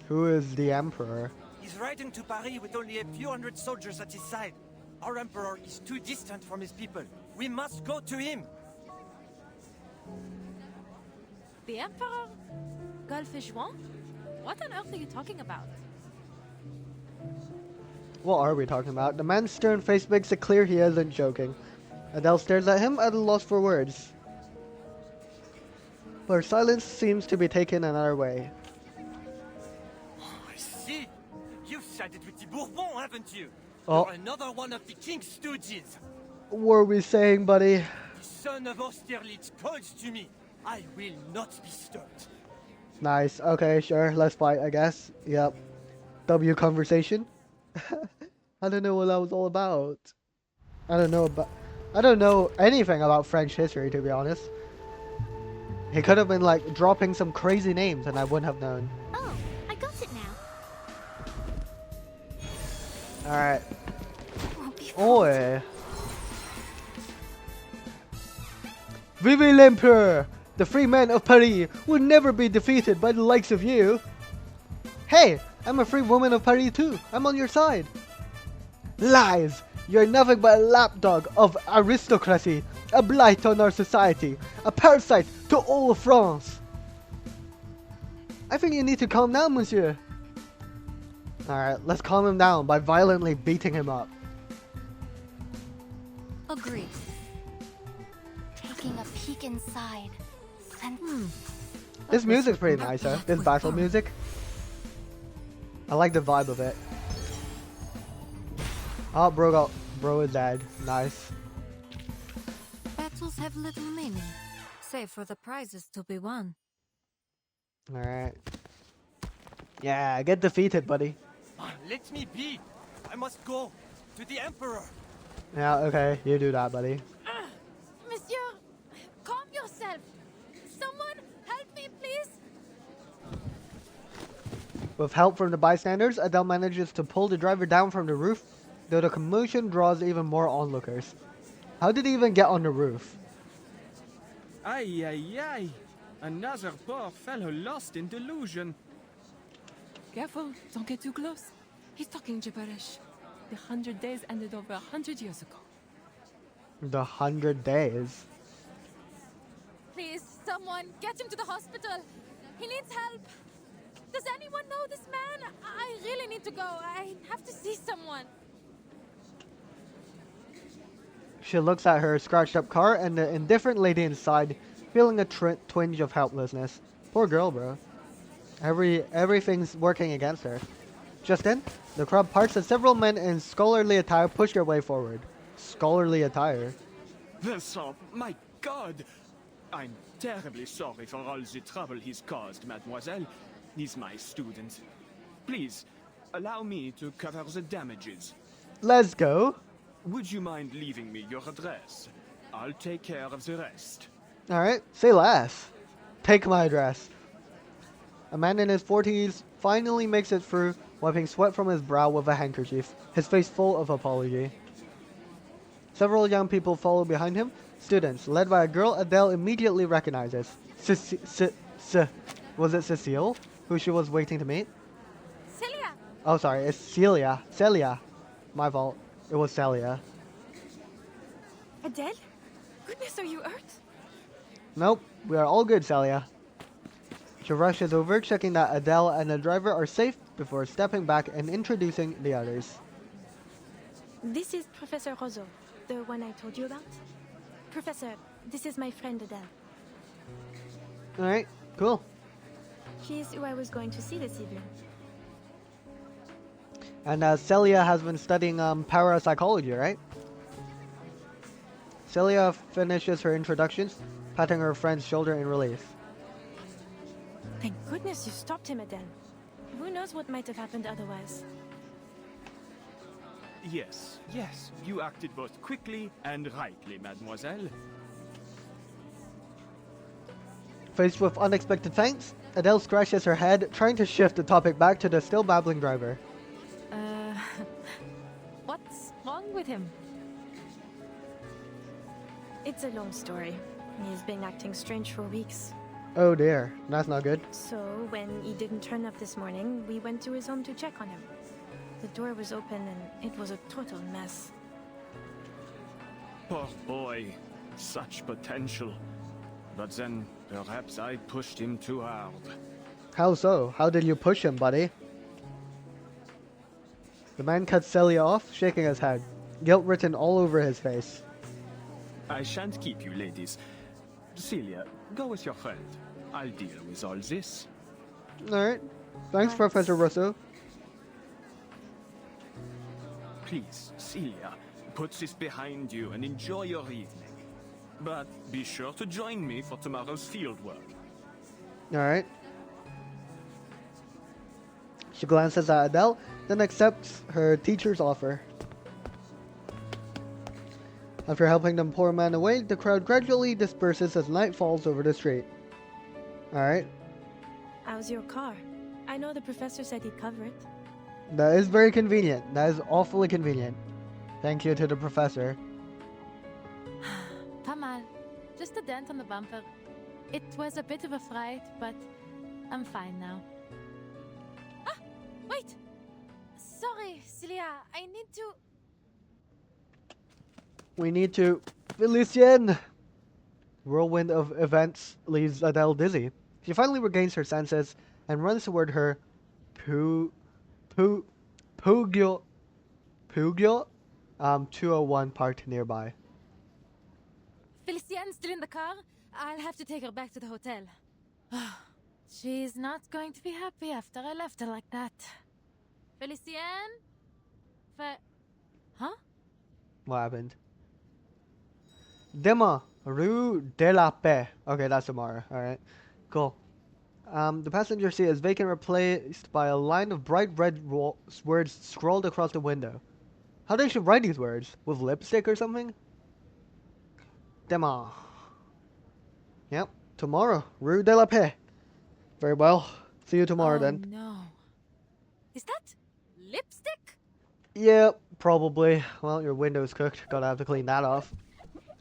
Who is the Emperor? He's riding to Paris with only a few hundred soldiers at his side. Our Emperor is too distant from his people. We must go to him. The Emperor? Gauche-Juin? What on earth are you talking about? What are we talking about? The man's stern face makes it clear he isn't joking. Adele stares at him at a loss for words. But her silence seems to be taken another way. Oh, I see. You've sided with the Bourbons, haven't you? Oh. You're another one of the King's stooges. What are we saying, buddy? The son of Austerlitz calls to me. I will not be stopped. Nice. Okay, sure. Let's fight, I guess. Yep. W conversation. I don't know what that was all about. I don't know anything about French history, to be honest. He could have been like dropping some crazy names and I wouldn't have known. Oh, I got it now. Alright. Won't be Oi. Vive l'Empereur! The free men of Paris will never be defeated by the likes of you. Hey, I'm a free woman of Paris too. I'm on your side. Lies! You're nothing but a lapdog of aristocracy, a blight on our society, a parasite to all of France. I think you need to calm down, monsieur. Alright, let's calm him down by violently beating him up. Agreed. Taking a peek inside. This music's pretty nice, huh? This battle music. I like the vibe of it. Oh, bro is dead. Nice. Battles have little meaning, save for the prizes to be won. Alright. Yeah, get defeated, buddy. Let me be. I must go to the Emperor. Yeah, okay, you do that, buddy. Monsieur, calm yourself. Someone help me, please. With help from the bystanders, Adele manages to pull the driver down from the roof, though the commotion draws even more onlookers. How did he even get on the roof? Aye, aye, aye. Another poor fellow lost in delusion. Careful, don't get too close. He's talking gibberish. The 100 days ended over 100 years ago. The 100 days. Please, someone, get him to the hospital. He needs help. Does anyone know this man? I really need to go. I have to see someone. She looks at her scratched up car and the indifferent lady inside, feeling a twinge of helplessness. Poor girl, bro. Everything's working against her. Just then, the crowd parts and several men in scholarly attire push their way forward. Scholarly attire? Vincent, my God! I'm terribly sorry for all the trouble he's caused, mademoiselle. He's my student. Please, allow me to cover the damages. Let's go. Would you mind leaving me your address? I'll take care of the rest. Alright, say less. Take my address. A man in his 40s finally makes it through, wiping sweat from his brow with a handkerchief, his face full of apology. Several young people follow behind him, students, led by a girl Adele immediately recognizes. Was it Cecile, who she was waiting to meet? Celia! Oh, sorry, it's Celia. Celia. My fault. It was Celia. Adele? Goodness, are you hurt? Nope, we are all good, Celia. She rushes over, checking that Adele and the driver are safe before stepping back and introducing the others. This is Professor Roseau, the one I told you about. Professor, this is my friend Adele. Alright, cool. She's who I was going to see this evening. And Celia has been studying parapsychology, right? Celia finishes her introductions, patting her friend's shoulder in relief. Thank goodness you stopped him, Adele. Who knows what might have happened otherwise? Yes, yes, you acted both quickly and rightly, mademoiselle. Faced with unexpected thanks, Adele scratches her head, trying to shift the topic back to the still babbling driver. What's wrong with him? It's a long story. He's been acting strange for weeks. Oh dear, that's not good. So, when he didn't turn up this morning, we went to his home to check on him. The door was open and it was a total mess. Poor boy. Such potential. But then, perhaps I pushed him too hard. How so? How did you push him, buddy? The man cuts Celia off, shaking his head, guilt written all over his face. I shan't keep you, ladies. Celia, go with your friend. I'll deal with all this. Alright. Thanks, Professor Rousseau. Please, Celia, put this behind you and enjoy your evening. But be sure to join me for tomorrow's fieldwork. Alright. She glances at Adele, then accepts her teacher's offer. After helping the poor man away, the crowd gradually disperses as night falls over the street. Alright. How's your car? I know the professor said he'd cover it. That is very convenient. That is awfully convenient. Thank you to the professor. Pas mal. Just a dent on the bumper. It was a bit of a fright, but I'm fine now. Ah! Wait! Sorry, Celia. I need to... we need to... Felicien! Whirlwind of events leaves Adele dizzy. She finally regains her senses and runs toward her Pugyo 201 parked nearby. Felicienne's still in the car? I'll have to take her back to the hotel. She's not going to be happy after I left her like that. Felicienne? Huh? What happened? Dema, Rue de la Paix. Okay, that's tomorrow. Alright. Cool. The passenger seat is vacant, replaced by a line of bright red words scrawled across the window. How do I should write these words? With lipstick or something? Dema. Yep. Tomorrow. Rue de la Paix. Very well. See you tomorrow then. No. Is that lipstick? Yep, probably. Well, your window's cooked. Gotta have to clean that off.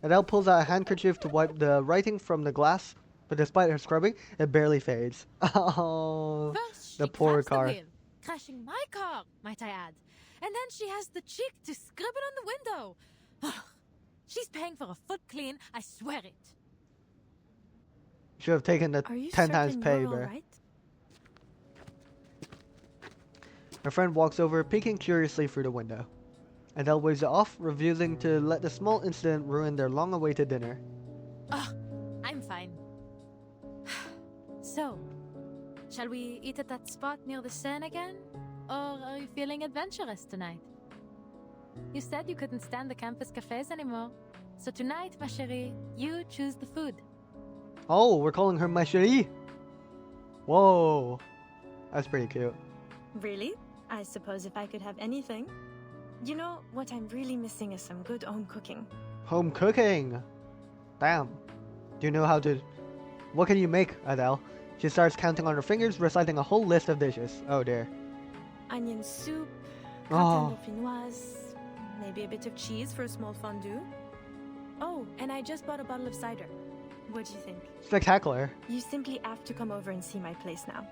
Adele pulls out a handkerchief to wipe the writing from the glass, but despite her scrubbing, it barely fades. Oh, First, the she poor grabs car. the wheel, crashing my car, might I add. And then she has the cheek to scribble on the window. She's paying for a foot clean, I swear it. Should have taken the 10 times pay, bro. Right? Her friend walks over, peeking curiously through the window. Adele waves it off, refusing to let the small incident ruin their long-awaited dinner. I'm fine. So, shall we eat at that spot near the Seine again? Or are you feeling adventurous tonight? You said you couldn't stand the campus cafes anymore. So tonight, ma chérie, you choose the food. Oh, we're calling her ma chérie. Whoa. That's pretty cute. Really? I suppose if I could have anything. You know, what I'm really missing is some good home cooking. Home cooking. Damn. Do you know how to... What can you make, Adele? She starts counting on her fingers, reciting a whole list of dishes. Oh dear. Onion soup, Oh. gratin dauphinoise, maybe a bit of cheese for a small fondue. Oh, and I just bought a bottle of cider. What do you think? Spectacular. You simply have to come over and see my place now.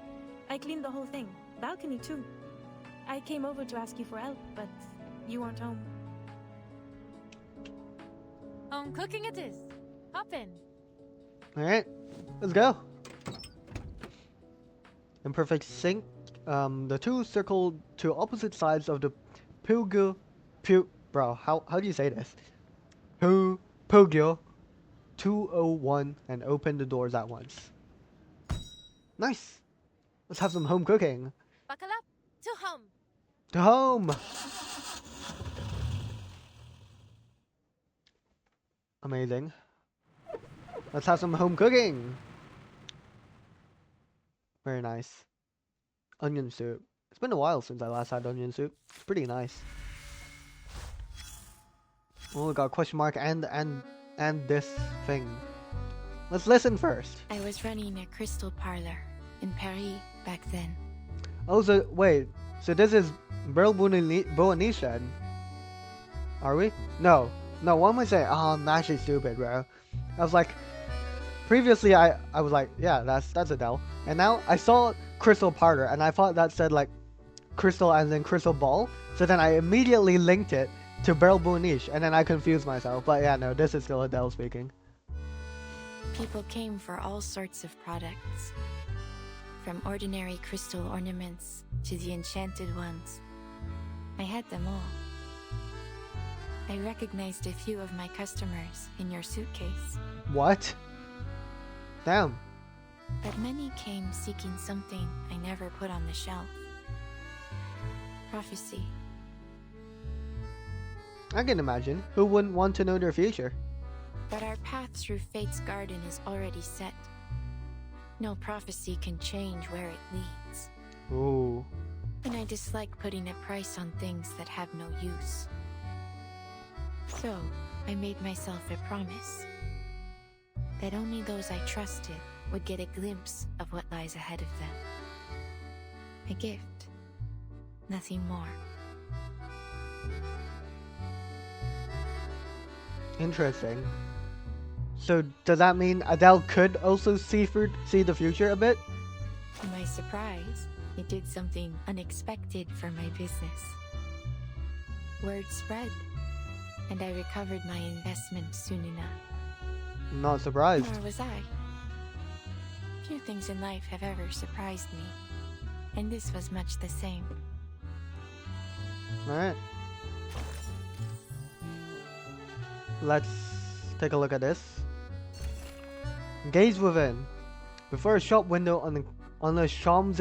I cleaned the whole thing. Balcony too. I came over to ask you for help, but you weren't home. Home cooking it is. Hop in. Alright, let's go. In perfect sync, the two circled to opposite sides of the Bro, how do you say this? Pugyo 201 and opened the doors at once. Nice. Let's have some home cooking. Buckle up. To home. To home. Amazing. Let's have some home cooking. Very nice. Onion soup. It's been a while since I last had onion soup. It's pretty nice. Oh, we got a question mark and this thing. Let's listen first. I was running a crystal parlor in Paris back then. Oh, so wait. So this is Belle Boaniche then? Are we? No. No, what am I saying? Oh, I'm actually stupid, bro. I was like... Previously, I was like, yeah, that's Adele. And now I saw Crystal Parlor, and I thought that said, like, crystal and then crystal ball. So then I immediately linked it to Belle Boaniche, and then I confused myself. But yeah, no, this is still Adele speaking. People came for all sorts of products. From ordinary crystal ornaments to the enchanted ones. I had them all. I recognized a few of my customers in your suitcase. What? Damn. But many came seeking something I never put on the shelf. Prophecy. I can imagine. Who wouldn't want to know their future? But our path through Fate's garden is already set. No prophecy can change where it leads. Ooh. And I dislike putting a price on things that have no use. So, I made myself a promise. That only those I trusted would get a glimpse of what lies ahead of them. A gift. Nothing more. Interesting. So does that mean Adele could also see the future a bit? To my surprise, it did something unexpected for my business. Word spread. and I recovered my investment soon enough. Not surprised. Nor was I. Few things in life have ever surprised me, and this was much the same. Alright. Let's take a look at this. Gaze within. Before a shop window on the Champs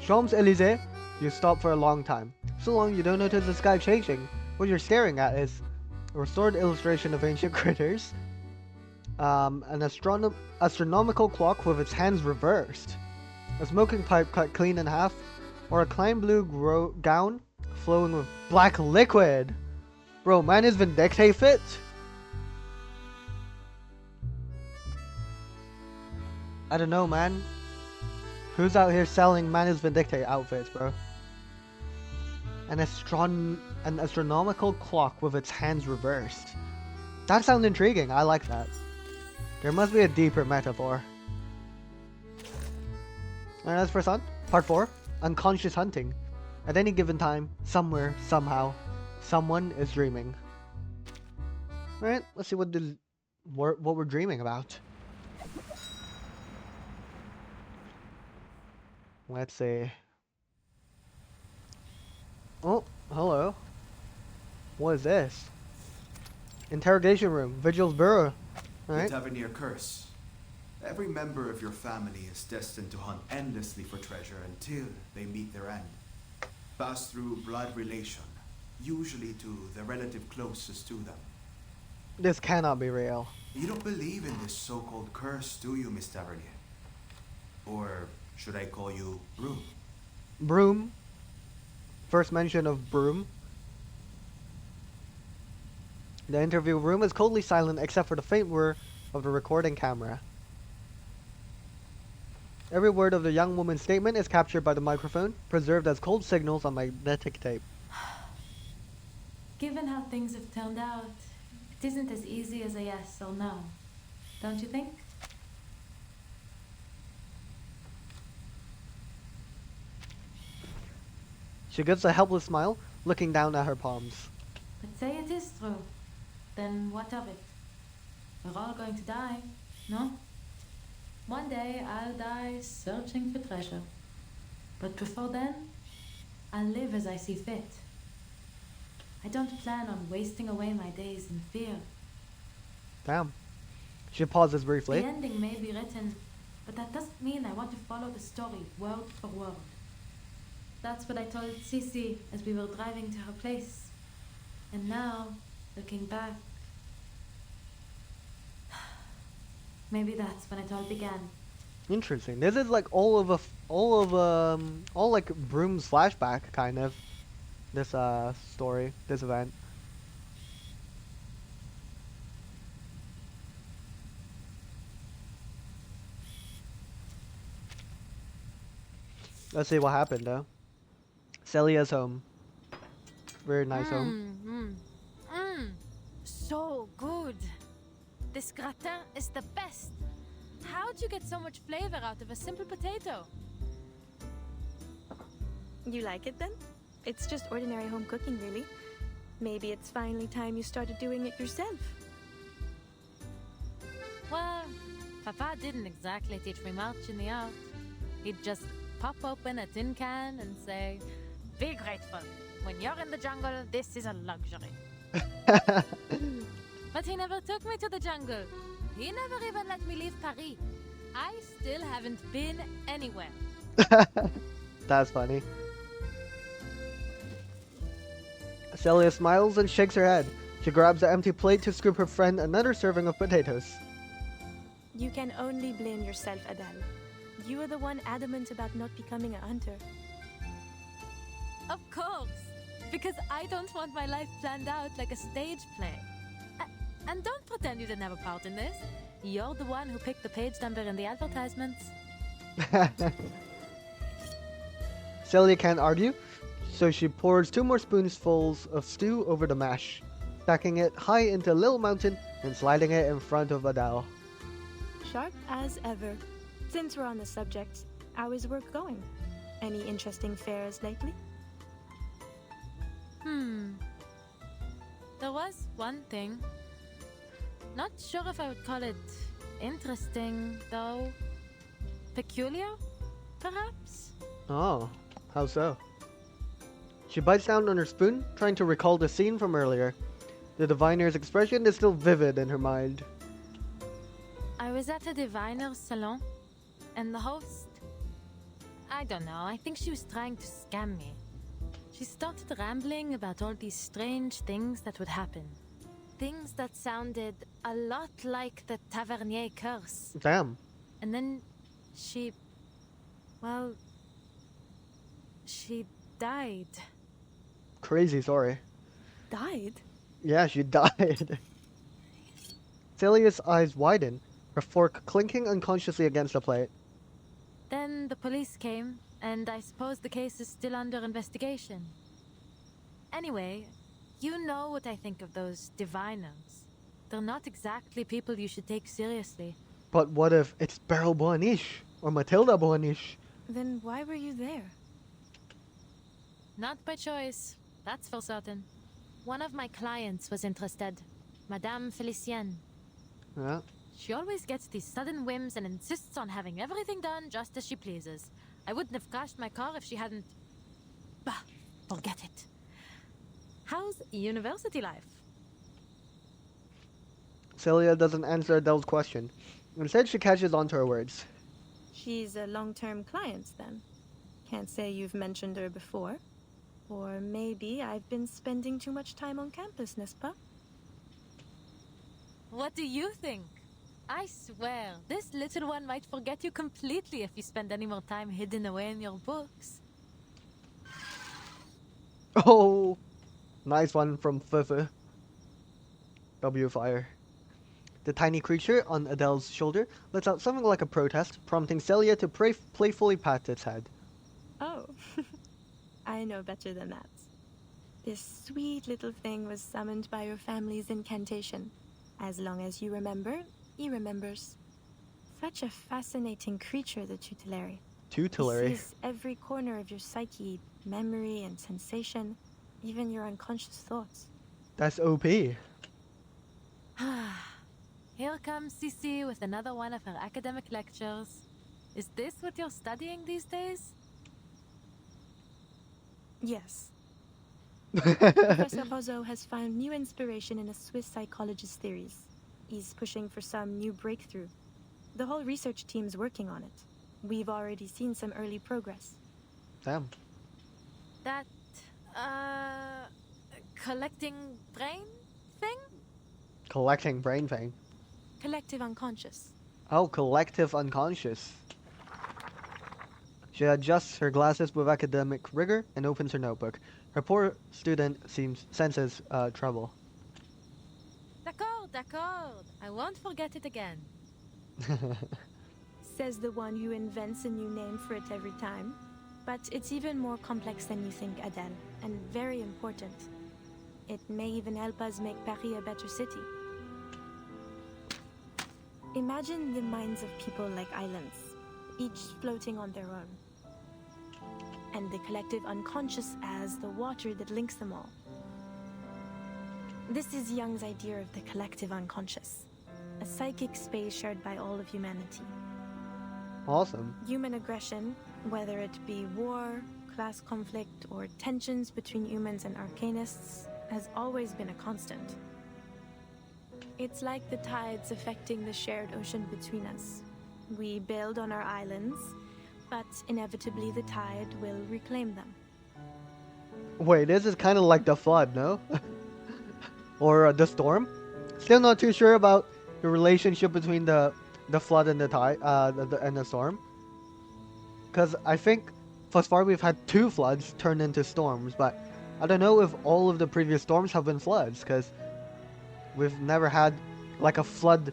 Champs-Élysées, you stop for a long time. So long you don't notice the sky changing. What you're staring at is a restored illustration of ancient critters, an astronomical clock with its hands reversed, a smoking pipe cut clean in half, or a klein blue gown flowing with black liquid. Bro, man is Vindicte fit? I don't know, man. Who's out here selling Manus Vindicte outfits, bro? An astronomical clock with its hands reversed. That sounds intriguing. I like that. There must be a deeper metaphor. And as for Sun, part 4, unconscious hunting. At any given time, somewhere, somehow, someone is dreaming. Alright, let's see what we're dreaming about. Let's see. Oh, hello. What is this? Interrogation room, Vigil's Bureau. Alright. The Tavernier curse. Every member of your family is destined to hunt endlessly for treasure until they meet their end. Pass through blood relation, usually to the relative closest to them. This cannot be real. You don't believe in this so-called curse, do you, Miss Tavernier? Or should I call you Broom? Broom. First mention of Broom. The interview room is coldly silent except for the faint whir of the recording camera. Every word of the young woman's statement is captured by the microphone, preserved as cold signals on magnetic tape. Given how things have turned out, it isn't as easy as a yes or no. Don't you think? She gives a helpless smile, looking down at her palms. But say it is true. Then what of it? We're all going to die, no? One day I'll die searching for treasure. But before then, I'll live as I see fit. I don't plan on wasting away my days in fear. Damn. She pauses briefly. The ending may be written, but that doesn't mean I want to follow the story word for word. That's what I told Sisi as we were driving to her place. And now, looking back, maybe that's when it all began. Interesting. This is like all like Broom's flashback, kind of. This story, this event. Let's see what happened though. Celia's home. Very nice home. So good. This gratin is the best. How'd you get so much flavor out of a simple potato? You like it then? It's just ordinary home cooking, really. Maybe it's finally time you started doing it yourself. Well, Papa didn't exactly teach me much in the art. He'd just pop open a tin can and say, "Be grateful. When you're in the jungle, this is a luxury." But he never took me to the jungle. He never even let me leave Paris. I still haven't been anywhere. That's funny. Celia smiles and shakes her head. She grabs an empty plate to scoop her friend another serving of potatoes. You can only blame yourself, Adele. You are the one adamant about not becoming a hunter. Of course, because I don't want my life planned out like a stage play. And don't pretend you didn't have a part in this. You're the one who picked the page number in the advertisements. Celia can't argue, so she pours 2 more spoonfuls of stew over the mash, stacking it high into a little mountain and sliding it in front of Adele. Sharp as ever. Since we're on the subject, How is work going? Any interesting fairs lately? There was one thing. Not sure if I would call it interesting, though. Peculiar, perhaps? Oh, how so? She bites down on her spoon, trying to recall the scene from earlier. The diviner's expression is still vivid in her mind. I was at a diviner's salon, and the host... I don't know, I think she was trying to scam me. She started rambling about all these strange things that would happen. Things that sounded a lot like the Tavernier curse. Damn. And then she... well... she died. Crazy story. Died? Yeah, she died. Celia's eyes widen, her fork clinking unconsciously against the plate. Then the police came, and I suppose the case is still under investigation. Anyway, you know what I think of those diviners. They're not exactly people you should take seriously. But what if it's Beryl Boanish or Matilda Boanish? Then why were you there? Not by choice, that's for certain. One of my clients was interested, Madame Felicienne. Yeah. She always gets these sudden whims and insists on having everything done just as she pleases. I wouldn't have crashed my car if she hadn't... Bah, forget it. How's university life? Celia doesn't answer Adele's question. Instead, she catches on to her words. She's a long-term client, then. Can't say you've mentioned her before. Or maybe I've been spending too much time on campus, n'est-ce pas? What do you think? I swear, this little one might forget you completely if you spend any more time hidden away in your books. Oh, nice one from Fifi. W fire. The tiny creature on Adele's shoulder lets out something like a protest, prompting Celia to playfully pat its head. Oh, I know better than that. This sweet little thing was summoned by your family's incantation. As long as you remember, he remembers. Such a fascinating creature, the tutelary. Tutelary? He sees every corner of your psyche, memory and sensation, even your unconscious thoughts. That's OP. Here comes Cici with another one of her academic lectures. Is this what you're studying these days? Yes. Professor Rozo has found new inspiration in a Swiss psychologist's theories. He's pushing for some new breakthrough. The whole research team's working on it. We've already seen some early progress. Damn. That, collecting brain thing? Collecting brain thing. Collective unconscious. Oh, collective unconscious. She adjusts her glasses with academic rigor and opens her notebook. Her poor student senses trouble. D'accord. I won't forget it again. Says the one who invents a new name for it every time. But it's even more complex than you think, Adele, and very important. It may even help us make Paris a better city. Imagine the minds of people like islands, each floating on their own. And the collective unconscious as the water that links them all. This is Jung's idea of the collective unconscious, a psychic space shared by all of humanity. Awesome. Human aggression, whether it be war, class conflict, or tensions between humans and arcanists, has always been a constant. It's like the tides affecting the shared ocean between us. We build on our islands, but inevitably the tide will reclaim them. Wait, this is kind of like the flood, no? Or the storm? Still not too sure about the relationship between the flood and the tide, and the storm. Because I think thus far we've had 2 floods turn into storms, but I don't know if all of the previous storms have been floods, because we've never had like a flood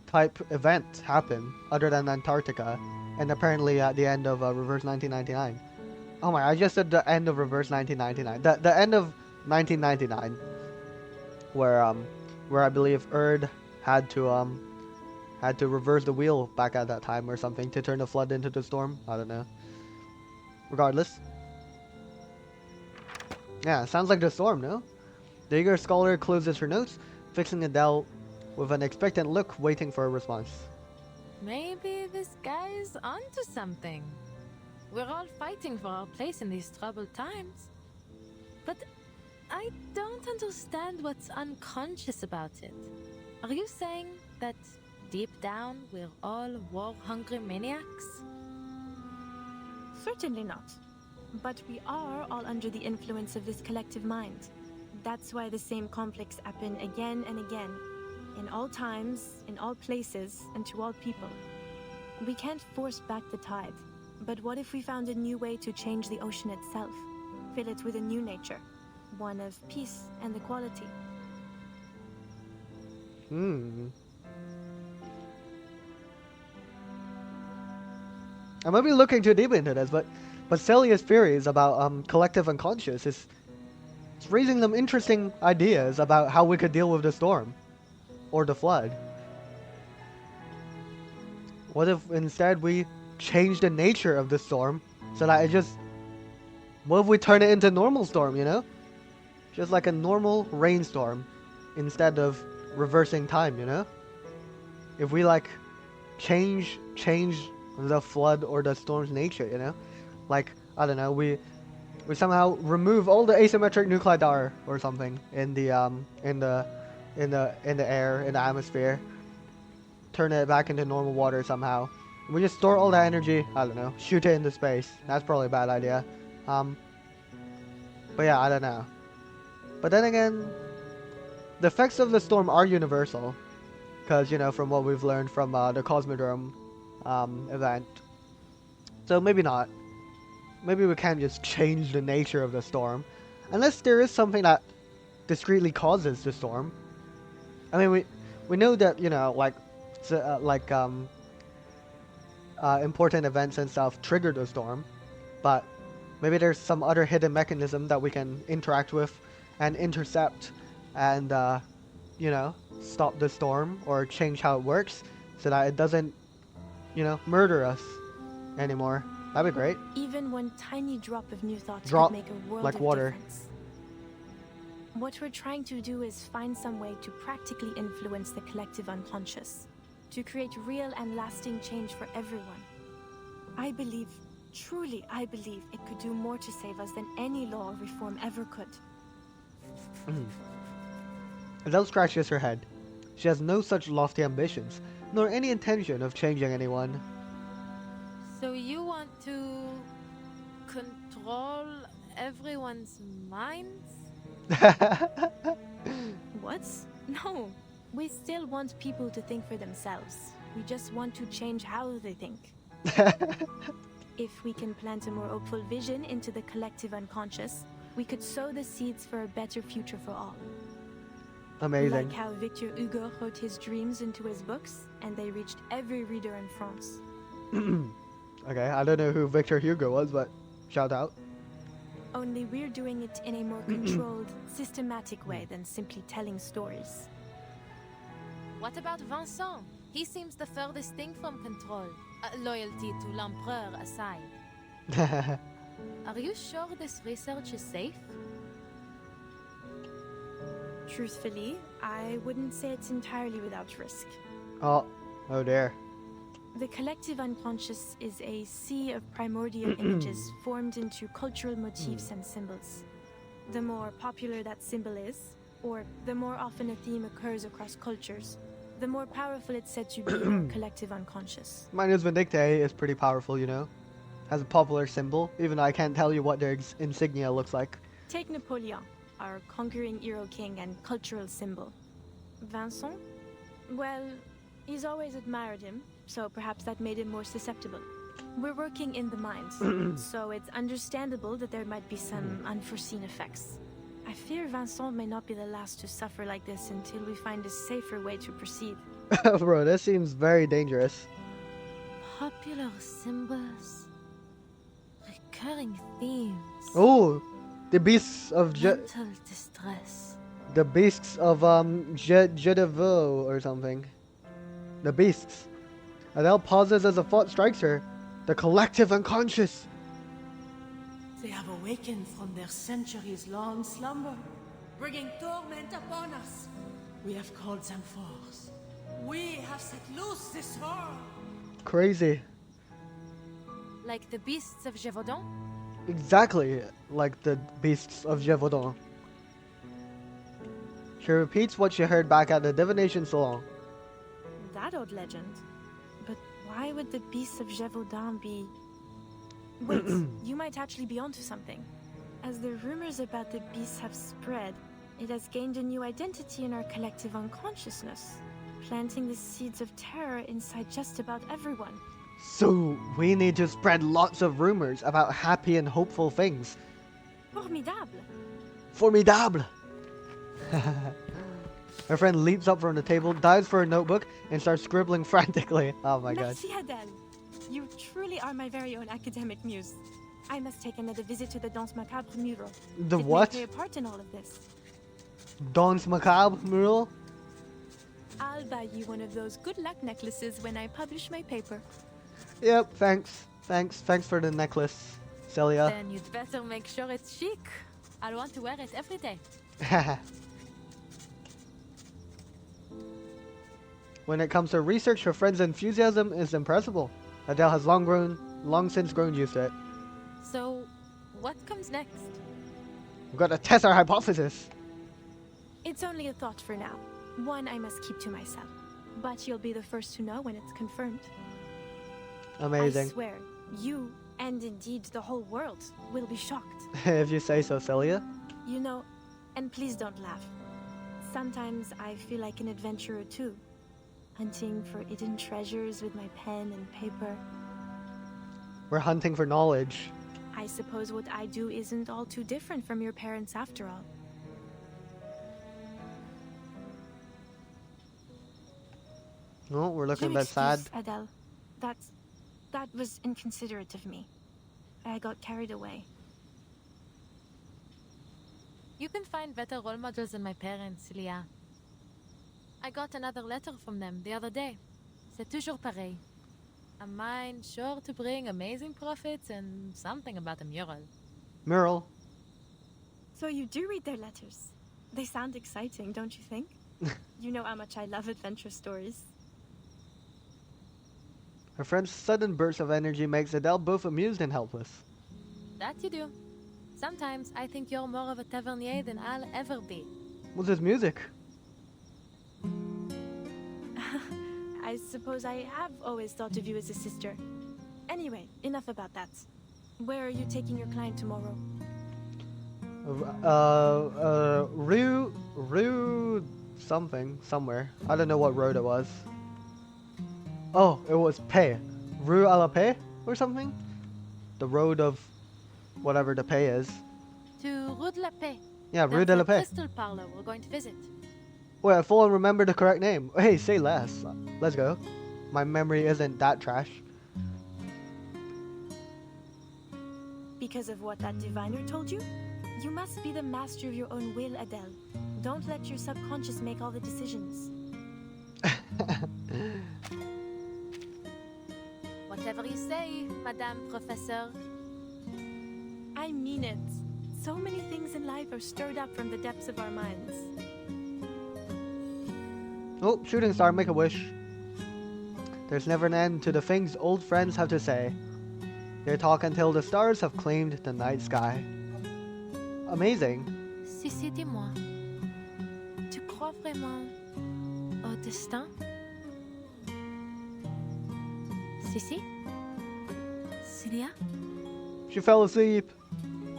type event happen other than Antarctica, and apparently at the end of Reverse 1999. Oh my, I just said the end of Reverse 1999. The end of 1999, where I believe Erd had to had to reverse the wheel back at that time or something to turn the flood into the storm. I don't know. Regardless. Yeah, sounds like the storm, no? The eager scholar closes her notes, fixing Adele with an expectant look, waiting for a response. Maybe this guy's onto something. We're all fighting for our place in these troubled times. But I don't understand what's unconscious about it. Are you saying that deep down we're all war-hungry maniacs? Certainly not. But we are all under the influence of this collective mind. That's why the same conflicts happen again and again. In all times, in all places, and to all people. We can't force back the tide. But what if we found a new way to change the ocean itself? Fill it with a new nature. One of peace and equality. I might be looking too deep into this, but Celia's theories about collective unconscious is it's raising some interesting ideas about how we could deal with the storm or the flood. What if instead we change the nature of the storm so that it just, what if we turn it into normal storm, you know? Just like a normal rainstorm instead of reversing time, you know? If we like change the flood or the storm's nature, you know? Like, I don't know, we somehow remove all the asymmetric nuclei or something in the air, in the atmosphere, turn it back into normal water somehow. We just store all that energy, I don't know, shoot it into space. That's probably a bad idea. But yeah, I don't know. But then again, the effects of the storm are universal. Because, you know, from what we've learned from the Cosmodrome event. So maybe not. Maybe we can't just change the nature of the storm. Unless there is something that discreetly causes the storm. I mean, we know that, you know, important events and stuff trigger the storm. But maybe there's some other hidden mechanism that we can interact with and intercept and, you know, stop the storm or change how it works so that it doesn't, you know, murder us anymore. That'd be great. Even one tiny drop of new thoughts Drop could make a world like of water. difference. What we're trying to do is find some way to practically influence the collective unconscious, to create real and lasting change for everyone. I believe, truly I believe, it could do more to save us than any law or reform ever could. Adele scratches her head. She has no such lofty ambitions, nor any intention of changing anyone. So you want to control everyone's minds? What? No. We still want people to think for themselves. We just want to change how they think. If we can plant a more hopeful vision into the collective unconscious, we could sow the seeds for a better future for all. Amazing. Like how Victor Hugo wrote his dreams into his books, and they reached every reader in France. Okay, I don't know who Victor Hugo was, but shout out. Only we're doing it in a more controlled, systematic way than simply telling stories. What about Vincent? He seems the furthest thing from control. Loyalty to l'Empereur aside. Are you sure this research is safe? Truthfully, I wouldn't say it's entirely without risk. Oh dear. The collective unconscious is a sea of primordial images formed into cultural motifs and symbols. The more popular that symbol is, or the more often a theme occurs across cultures, the more powerful it's said to be in our collective unconscious. Magnus Vindictae is pretty powerful, you know. Has a popular symbol, even though I can't tell you what their insignia looks like. Take Napoleon, our conquering hero king and cultural symbol. Vincent? Well, he's always admired him, so perhaps that made him more susceptible. We're working in the mind, so it's understandable that there might be some unforeseen effects. I fear Vincent may not be the last to suffer like this until we find a safer way to proceed. Bro, this seems very dangerous. Popular symbols. Recurring themes. Oh, the beasts of Mental distress. the beasts of Jedevaux or something. The beasts. Adele pauses as a thought strikes her. The collective unconscious. They have awakened from their centuries-long slumber, bringing torment upon us. We have called them forth. We have set loose this horror. Crazy. Like the beasts of Gévaudan? Exactly like the beasts of Gévaudan. She repeats what she heard back at the divination salon. That old legend. But why would the beasts of Gévaudan be... Wait, you might actually be onto something. As the rumors about the beasts have spread, it has gained a new identity in our collective unconsciousness, planting the seeds of terror inside just about everyone. So we need to spread lots of rumors about happy and hopeful things. Formidable. Formidable! Her friend leaps up from the table, dives for a notebook, and starts scribbling frantically. Oh my god. Merci, Adele. You truly are my very own academic muse. I must take another visit to the Danse Macabre mural. The it what? May play a part in all of this. Danse Macabre mural? I'll buy you one of those good luck necklaces when I publish my paper. Yep, thanks. Thanks for the necklace, Celia. Then you'd better make sure it's chic. I'll want to wear it every day. When it comes to research, her friend's enthusiasm is impressible. Adele has long since grown used to it. So, what comes next? We've got to test our hypothesis. It's only a thought for now. One I must keep to myself. But you'll be the first to know when it's confirmed. Amazing. I swear, you, and indeed the whole world, will be shocked. If you say so, Celia. You know, and please don't laugh. Sometimes I feel like an adventurer too. Hunting for hidden treasures with my pen and paper. We're hunting for knowledge. I suppose what I do isn't all too different from your parents after all. No, we're looking a Your bit sad. excuse, Adele. That was inconsiderate of me. I got carried away. You can find better role models than my parents, Leah. I got another letter from them the other day. C'est toujours pareil. A mind sure to bring amazing profits and something about a mural. Mural. So you do read their letters. They sound exciting, don't you think? You know how much I love adventure stories. Her friend's sudden burst of energy makes Adele both amused and helpless. That you do. Sometimes I think you're more of a tavernier than I'll ever be. What's this music? I suppose I have always thought of you as a sister. Anyway, enough about that. Where are you taking your client tomorrow? Rue something, somewhere. I don't know what road it was. Oh, it was Paix. Rue à la Paix or something? The road of whatever the Paix is. To Rue de la Paix. Yeah, Rue de la Paix. Crystal Parlor we're going to visit. Wait, I full remember the correct name. Hey, say less. Let's go. My memory isn't that trash. Because of what that diviner told you? You must be the master of your own will, Adele. Don't let your subconscious make all the decisions. Whatever you say, Madame Professeur. I mean it. So many things in life are stirred up from the depths of our minds. Oh, shooting star, make a wish. There's never an end to the things old friends have to say. They talk until the stars have claimed the night sky. Amazing. Sissi, dis-moi. Tu crois vraiment au destin? Sissi? Celia? She fell asleep.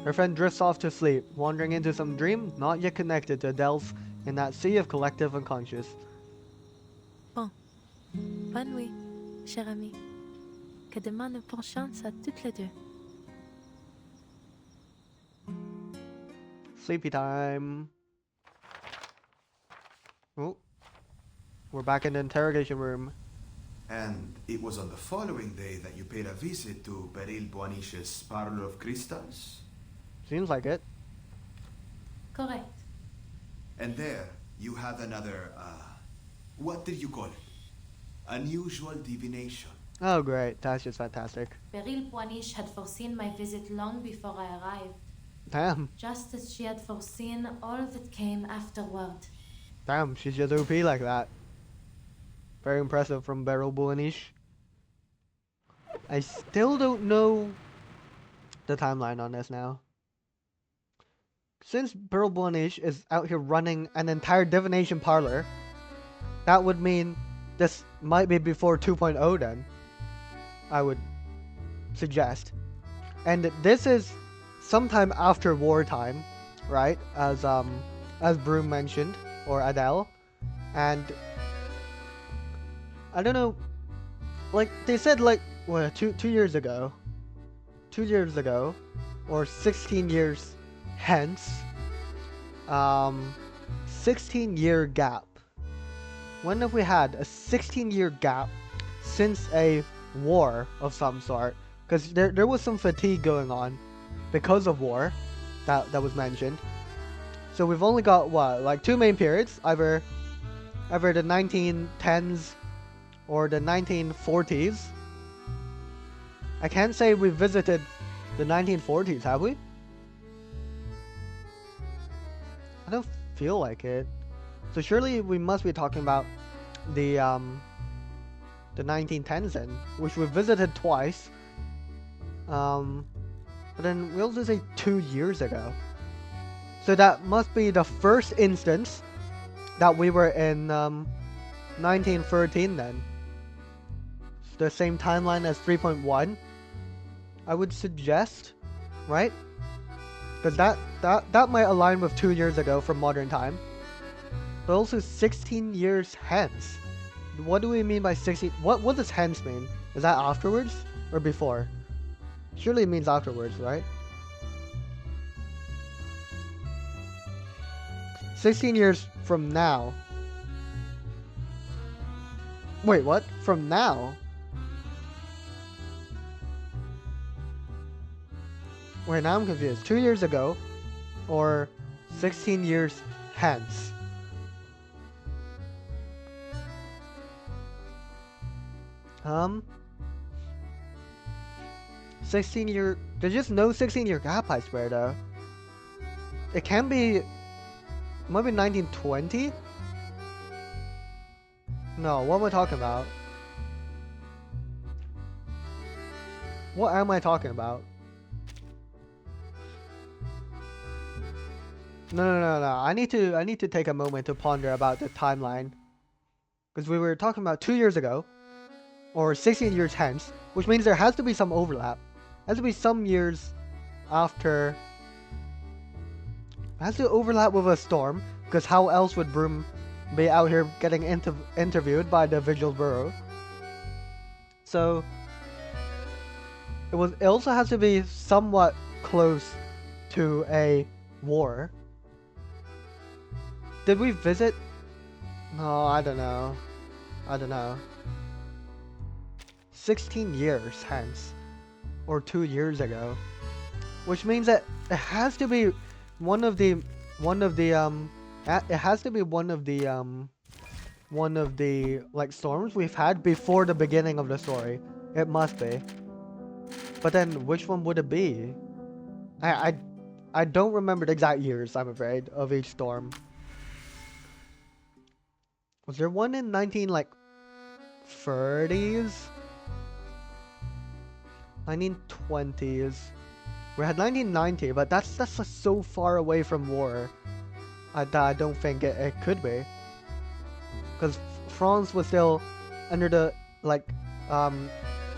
Her friend drifts off to sleep, wandering into some dream not yet connected to Adele's in that sea of collective unconscious. Bon. Bonne nuit, chère amie. Que demain nous bonne chance à toutes les deux. Sleepy time. Oh. We're back in the interrogation room. And it was on the following day that you paid a visit to Beryl Boaniche's Parlor of Crystals? Seems like it. Correct. And there, you had another, what did you call it? Unusual divination. Oh, great. That's just fantastic. Beryl Poinish had foreseen my visit long before I arrived, Damn. just as she had foreseen all that came afterward. Damn, she's just OP like that. Very impressive from Beryl Buanish. I still don't know the timeline on this now. Since Beryl Buanish is out here running an entire divination parlor, that would mean this might be before 2.0 then, I would suggest. And this is sometime after wartime, right? As Broom mentioned, or Adele. And I don't know, like they said, like what, two years ago, or 16 years hence, 16-year gap. When have we had a 16-year gap since a war of some sort? Because there was some fatigue going on because of war that was mentioned. So we've only got what, like 2 main periods, either the 1910s or the 1940s. I can't say we visited the 1940s, have we? I don't feel like it. So surely we must be talking about the 1910s then, which we visited twice. But then we also say 2 years ago. So that must be the first instance that we were in 1913 then. It's the same timeline as 3.1, I would suggest, right? Because that might align with 2 years ago from modern time. But also 16 years hence. What do we mean by 16? What does hence mean? Is that afterwards or before? Surely it means afterwards, right? 16 years from now. Wait, what? From now? Wait, now I'm confused. 2 years ago or 16 years hence? 16-year... There's just no 16-year gap, I swear, though. It can be... Maybe 1920? No, what am I talking about? What am I talking about? No. I need to take a moment to ponder about the timeline. Because we were talking about 2 years ago, or 16 years hence, which means there has to be some overlap. Has to be some years after. It has to overlap with a storm, because how else would Broom be out here getting interviewed by the Vigil Bureau? So it also has to be somewhat close to a war. Did we visit? No, I don't know. 16 years hence, or 2 years ago, which means that it has to be one of the like storms we've had before the beginning of the story. It must be. But then which one would it be? I don't remember the exact years, I'm afraid, of each storm. Was there one in 1930s? 1920s. We had 1990, but that's just so far away from war. I don't think it could be. Because France was still under the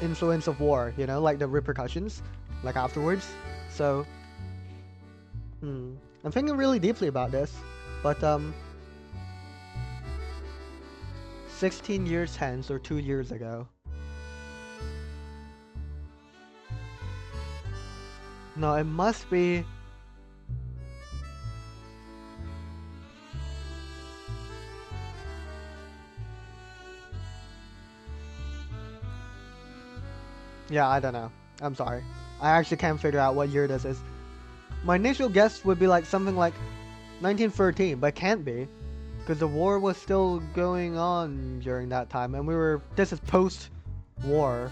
influence of war, you know, like the repercussions, like afterwards. So, I'm thinking really deeply about this, but 16 years hence, or 2 years ago. No, it must be. Yeah, I don't know. I'm sorry. I actually can't figure out what year this is. My initial guess would be like something like 1913, but it can't be. because the war was still going on during that time, and this is post-war.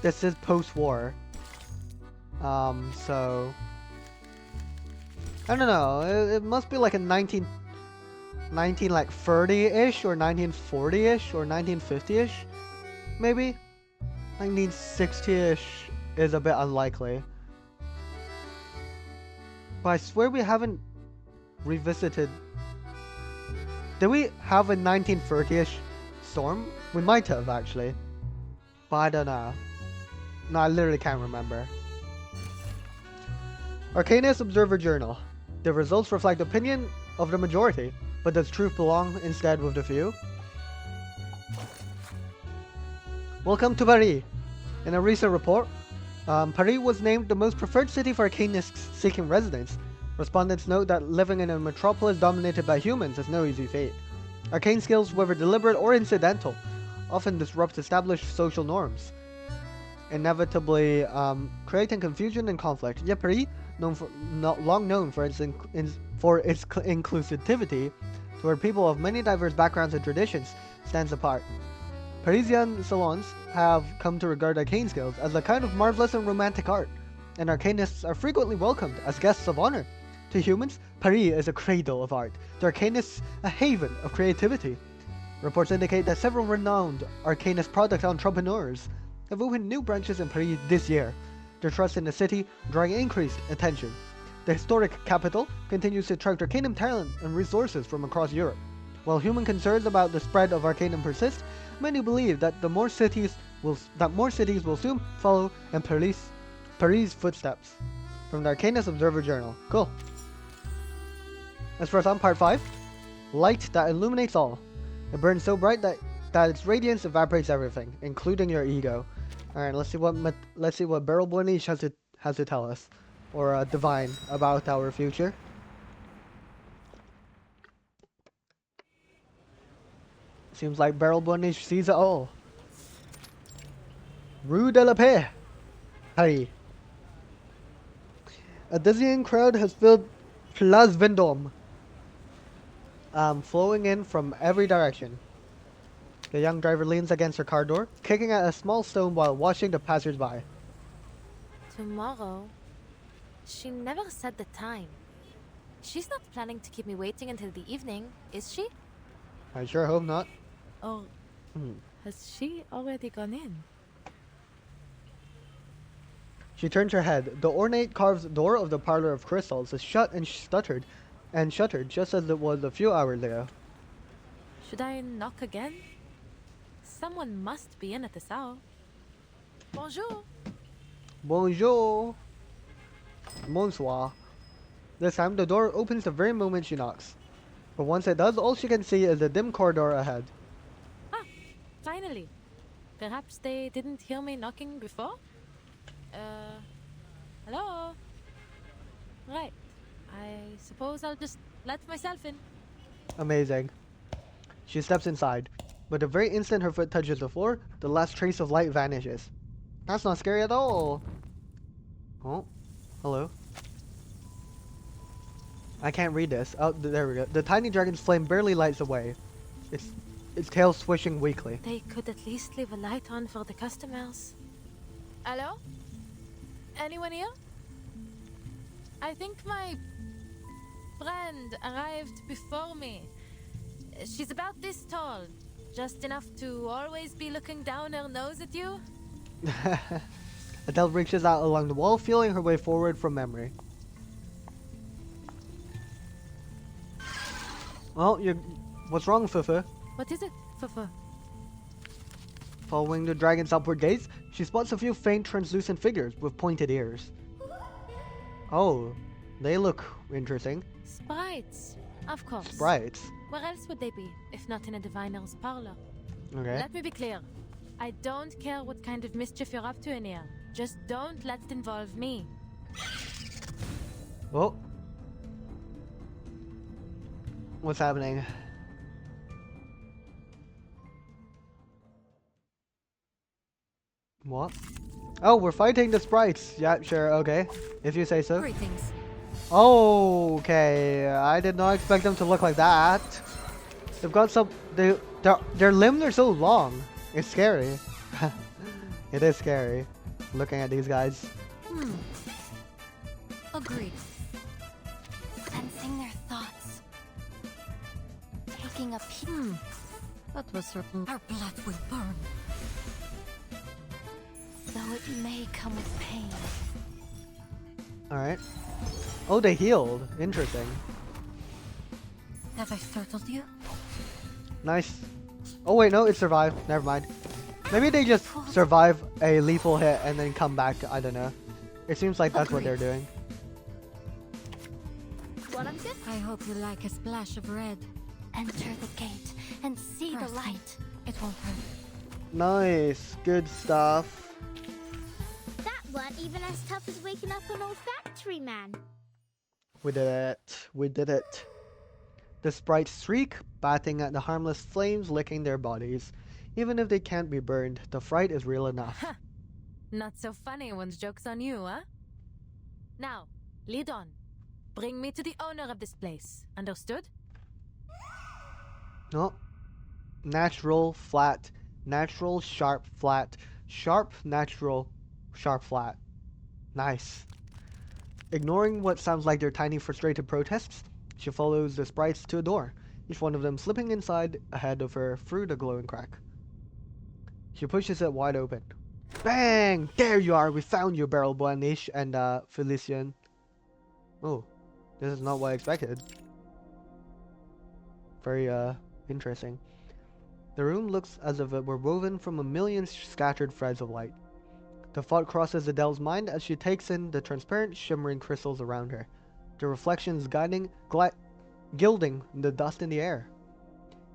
This is post-war. So I don't know. It must be like a 1930-ish or 1940-ish or 1950-ish, maybe. 1960-ish is a bit unlikely. But I swear we haven't revisited. Did we have a 1930-ish storm? We might have actually, but I don't know. No, I literally can't remember. Arcanist Observer Journal. The results reflect the opinion of the majority, but does truth belong instead with the few? Welcome to Paris. In a recent report, Paris was named the most preferred city for arcanists seeking residence. Respondents note that living in a metropolis dominated by humans is no easy feat. Arcane skills, whether deliberate or incidental, often disrupt established social norms, inevitably creating confusion and conflict. Yet Paris, long known for its inclusivity toward people of many diverse backgrounds and traditions, stands apart. Parisian salons have come to regard arcane skills as a kind of marvelous and romantic art, and arcanists are frequently welcomed as guests of honor. To humans, Paris is a cradle of art. To arcanists, a haven of creativity. Reports indicate that several renowned arcanist product entrepreneurs have opened new branches in Paris this year. Their trust in the city drawing increased attention. The historic capital continues to attract arcanum talent and resources from across Europe. While human concerns about the spread of arcanum persist, many believe that more cities will soon follow in Paris' footsteps. From the Arcanist Observer Journal. Cool. As for us on part 5, light that illuminates all. It burns so bright that its radiance evaporates everything, including your ego. All right, let's see what Beryl Borniche has to tell us, or divine about our future. Seems like Beryl Borniche sees it all. Rue de la Paix, Paris. A dizzying crowd has filled Place Vendôme, flowing in from every direction. The young driver leans against her car door, kicking at a small stone while watching the passers-by. Tomorrow? She never said the time. She's not planning to keep me waiting until the evening, is she? I sure hope not. Or has she already gone in? She turns her head. The ornate carved door of the Parlor of Crystals is shut and shuttered just as it was a few hours ago. Should I knock again? Someone must be in at this hour. Bonjour. Bonjour. Bonsoir. This time, the door opens the very moment she knocks. But once it does, all she can see is the dim corridor ahead. Ah, finally. Perhaps they didn't hear me knocking before? Hello? Right. I suppose I'll just let myself in. Amazing. She steps inside, but the very instant her foot touches the floor, the last trace of light vanishes. That's not scary at all. Oh, hello. I can't read this. Oh, there we go. The tiny dragon's flame barely lights the way. Its tail swishing weakly. They could at least leave a light on for the customers. Hello? Anyone here? I think my friend arrived before me. She's about this tall, just enough to always be looking down her nose at you. Adele reaches out along the wall, feeling her way forward from memory. Well, what's wrong, Fufu? What is it, Fufu? Following the dragon's upward gaze, she spots a few faint, translucent figures with pointed ears. Oh, they look interesting. Sprites, of course. Sprites? Where else would they be, if not in a diviner's parlor? Okay. Let me be clear. I don't care what kind of mischief you're up to in here. Just don't let it involve me. Oh. What's happening? What? Oh, we're fighting the sprites. Yeah, sure, okay. If you say so. Greetings. Okay, I did not expect them to look like that. They've got some. Their limbs are so long. It's scary. It is scary. Looking at these guys. Agreed. Sensing their thoughts. Taking a peek. That was certain. Our blood will burn. Though it may come with pain. Alright. Oh, they healed. Interesting. Have I startled you? Nice. Oh wait, no, it survived. Never mind. Maybe they just survive a lethal hit and then come back. I don't know. It seems like that's what they're doing. I hope you like a splash of red. Enter the gate and see the light. It won't hurt. Nice. Good stuff. That weren't even as tough as waking up an old factory man. We did it. We did it. The sprites shriek, batting at the harmless flames licking their bodies. Even if they can't be burned, the fright is real enough. Not so funny when the joke's on you, huh? Now, lead on. Bring me to the owner of this place. Understood? No. Natural, flat. Natural, sharp, flat. Sharp, natural, sharp, flat. Nice. Ignoring what sounds like their tiny frustrated protests, she follows the sprites to a door, each one of them slipping inside ahead of her through the glowing crack. She pushes it wide open. Bang! There you are! We found you, Beryl Boanish and Felician. Oh, this is not what I expected. Very interesting. The room looks as if it were woven from a million scattered threads of light. The thought crosses Adele's mind as she takes in the transparent, shimmering crystals around her, the reflections gilding the dust in the air.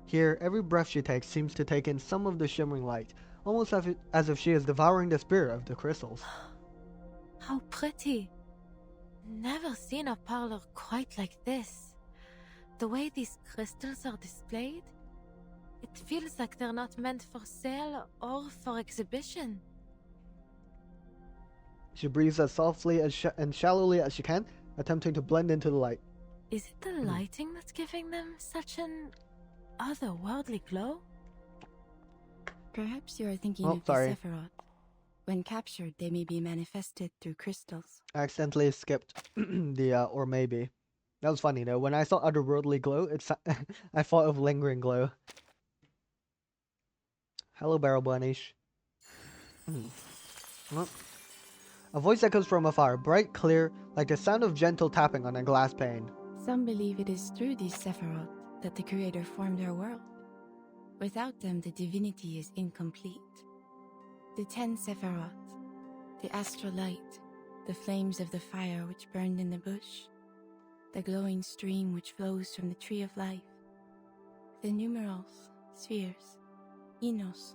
Here, every breath she takes seems to take in some of the shimmering light, almost as if she is devouring the spirit of the crystals. How pretty. Never seen a parlor quite like this. The way these crystals are displayed, it feels like they're not meant for sale or for exhibition. She breathes as softly and shallowly as she can, attempting to blend into the light. Is it the lighting that's giving them such an otherworldly glow? Perhaps you are thinking of the Sephiroth. When captured, they may be manifested through crystals. I accidentally skipped the or maybe. That was funny though. When I saw otherworldly glow, I thought of lingering glow. Hello, Beryl Blanish. Well, a voice echoes from afar, bright, clear, like the sound of gentle tapping on a glass pane. Some believe it is through these Sephiroth that the Creator formed our world. Without them, the divinity is incomplete. The 10 Sephiroth, the astral light, the flames of the fire which burned in the bush, the glowing stream which flows from the tree of life, the numerals, spheres, Enos.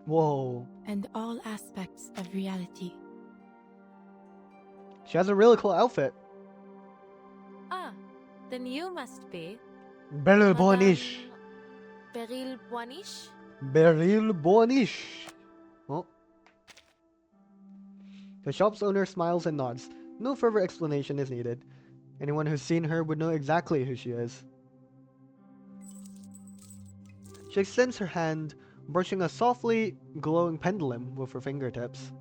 Whoa. And all aspects of reality. She has a really cool outfit. Ah, then you must be Beryl Boanish. Beryl Boanish? Beryl Boanish. Oh. The shop's owner smiles and nods. No further explanation is needed. Anyone who's seen her would know exactly who she is. She extends her hand, brushing a softly glowing pendulum with her fingertips.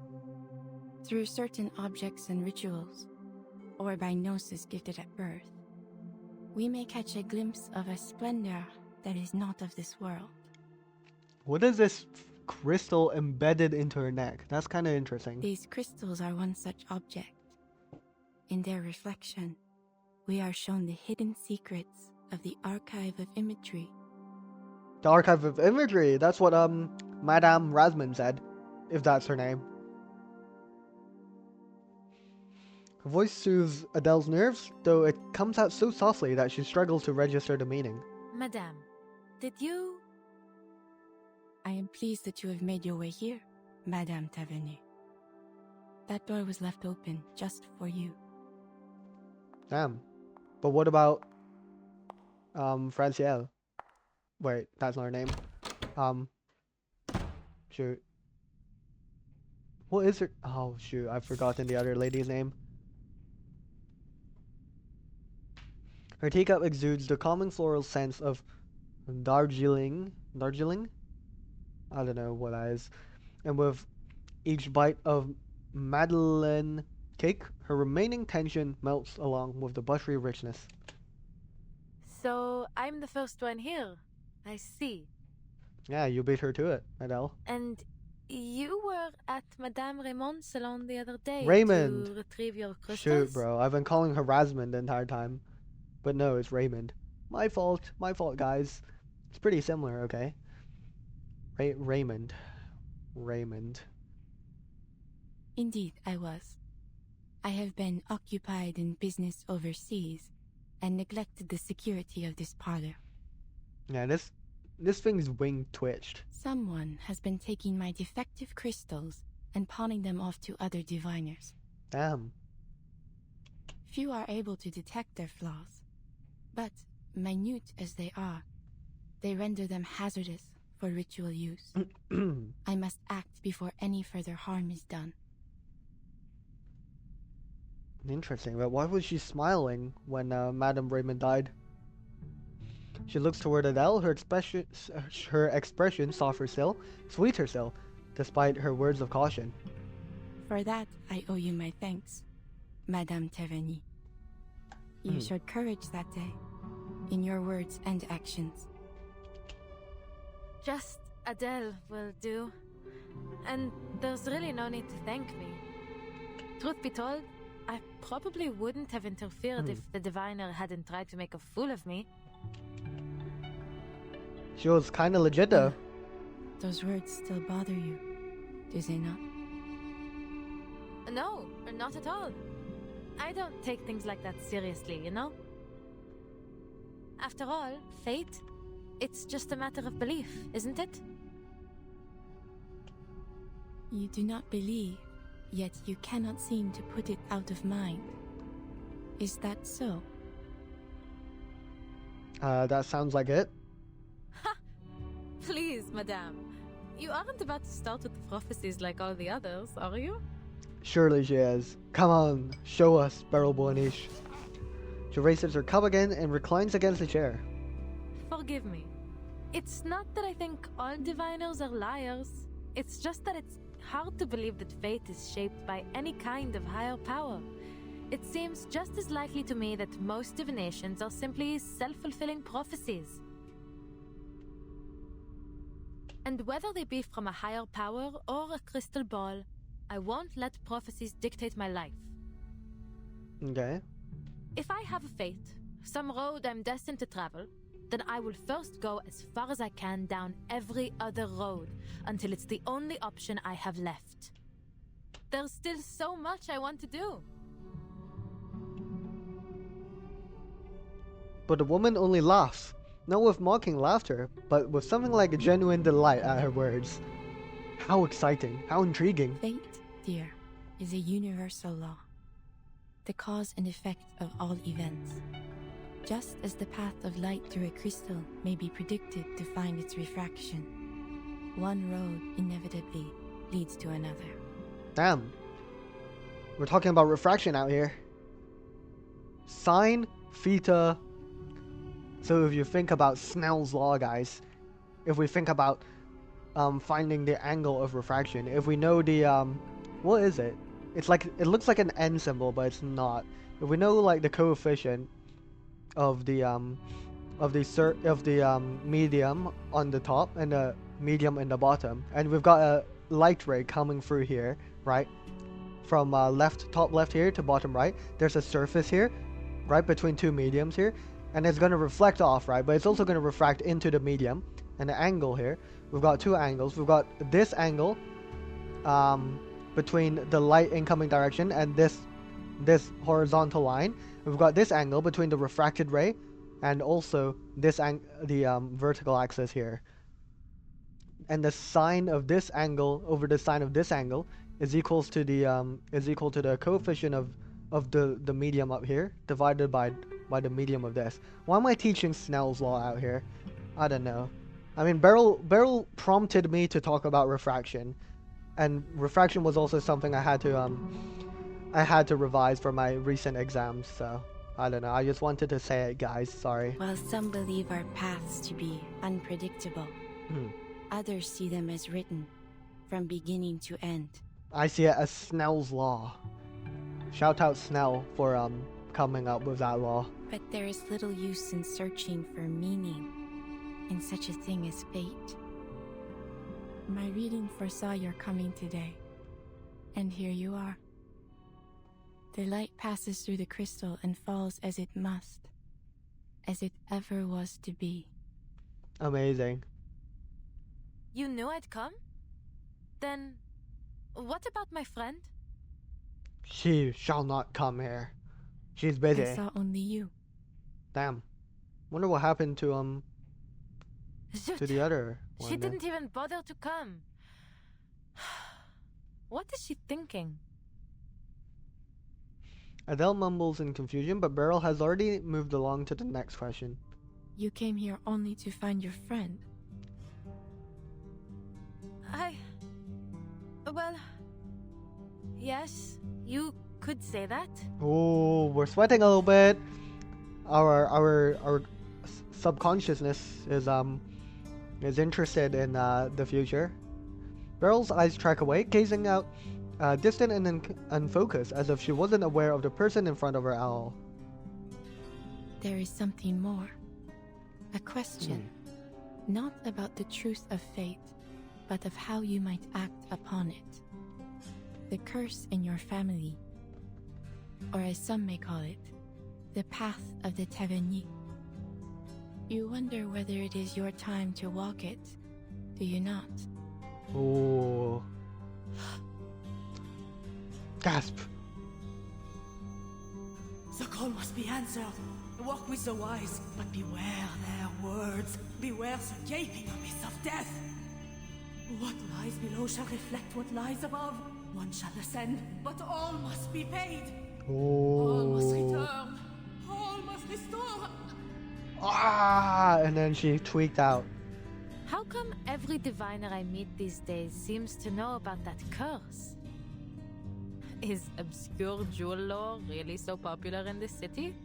Through certain objects and rituals, or by gnosis gifted at birth, we may catch a glimpse of a splendor that is not of this world. What is this crystal embedded into her neck? That's kind of interesting. These crystals are one such object. In their reflection, we are shown the hidden secrets of the Archive of Imagery. The Archive of Imagery. That's what Madame Rasman said, if that's her name. Her voice soothes Adele's nerves, though it comes out so softly that she struggles to register the meaning. Madame, did you... I am pleased that you have made your way here, Madame Tavernier. That door was left open just for you. Damn. But what about Francielle? Wait, that's not her name. Shoot. What is her? Oh shoot, I've forgotten the other lady's name. Her teacup exudes the calming floral scents of Darjeeling? I don't know what that is. And with each bite of Madeleine cake, her remaining tension melts along with the buttery richness. So, I'm the first one here. I see. Yeah, you beat her to it, Adele. And you were at Madame Raymond's salon the other day Raymond! to retrieve your crystals? Shoot, bro. I've been calling her Rasmond the entire time. But no, it's Raymond. My fault, guys. It's pretty similar, okay? Raymond. Indeed, I was. I have been occupied in business overseas and neglected the security of this parlor. Yeah, this thing's wing twitched. Someone has been taking my defective crystals and pawning them off to other diviners. Damn. Few are able to detect their flaws, but minute as they are, they render them hazardous for ritual use. I must act before any further harm is done. Interesting, but why was she smiling when Madame Raymond died? She looks toward Adele, her expression softer still, sweeter still, despite her words of caution. For that, I owe you my thanks, Madame Taverny. You showed courage that day, in your words and actions. Just Adele will do. And there's really no need to thank me. Truth be told, I probably wouldn't have interfered if the diviner hadn't tried to make a fool of me. She was kinda legit though. Those words still bother you, do they not? No, not at all. I don't take things like that seriously, you know? After all, fate, it's just a matter of belief, isn't it? You do not believe, yet you cannot seem to put it out of mind. Is that so? That sounds like it. Ha! Please, madame. You aren't about to start with prophecies like all the others, are you? Surely she is. Come on, show us, Beryl Boanish. She raises her cup again and reclines against the chair. Forgive me. It's not that I think all diviners are liars. It's just that it's hard to believe that fate is shaped by any kind of higher power. It seems just as likely to me that most divinations are simply self-fulfilling prophecies. And whether they be from a higher power or a crystal ball, I won't let prophecies dictate my life. Okay. If I have a fate, some road I'm destined to travel, then I will first go as far as I can down every other road until it's the only option I have left. There's still so much I want to do. But the woman only laughs, not with mocking laughter, but with something like a genuine delight at her words. How exciting, how intriguing. Fate, dear, is a universal law, the cause and effect of all events. Just as the path of light through a crystal may be predicted to find its refraction, one road inevitably leads to another. Damn. We're talking about refraction out here. Sine, theta. So if you think about Snell's law, guys, if we think about finding the angle of refraction, if we know the what is it? It's like, it looks like an N symbol, but it's not. If we know like the coefficient of the medium on the top and the medium in the bottom, and we've got a light ray coming through here, right? From top left here to bottom right, there's a surface here, right between two mediums here, and it's going to reflect off, right? But it's also going to refract into the medium. And the angle here, we've got two angles. We've got this angle between the light incoming direction and this horizontal line. We've got this angle between the refracted ray and also this the vertical axis here. And the sine of this angle over the sine of this angle is equal to the coefficient of the medium up here divided by the medium of this. Why am I teaching Snell's law out here? I don't know. I mean, Beryl prompted me to talk about refraction, and refraction was also something I had to revise for my recent exams. So I don't know. I just wanted to say it, guys. Sorry. While some believe our paths to be unpredictable, others see them as written, from beginning to end. I see it as Snell's law. Shout out Snell for coming up with that law. But there is little use in searching for meaning in such a thing as fate. My reading foresaw your coming today, and here you are. The light passes through the crystal and falls as it must, as it ever was to be. Amazing. You knew I'd come? Then, what about my friend? She shall not come here. She's busy. I saw only you. Damn. Wonder what happened to to the other one. She then. didn't even bother to come. What is she thinking? Adele mumbles in confusion, but Beryl has already moved along to the next question. You came here only to find your friend. Well, yes, you could say that. Oh, we're sweating a little bit. Our subconsciousness is interested in the future. Beryl's eyes track away, gazing out distant and unfocused, as if she wasn't aware of the person in front of her at all. There is something more. A question. Not about the truth of fate, but of how you might act upon it. The curse in your family, or as some may call it, the path of the Tavernier. You wonder whether it is your time to walk it, do you not? Oh. Gasp. The call must be answered. Walk with the wise, but beware their words. Beware the gaping abyss of death. What lies below shall reflect what lies above. One shall ascend, but all must be paid. All must return. All must restore. Ah! And then she tweaked out. How come every diviner I meet these days seems to know about that curse? Is obscure jewel lore really so popular in this city?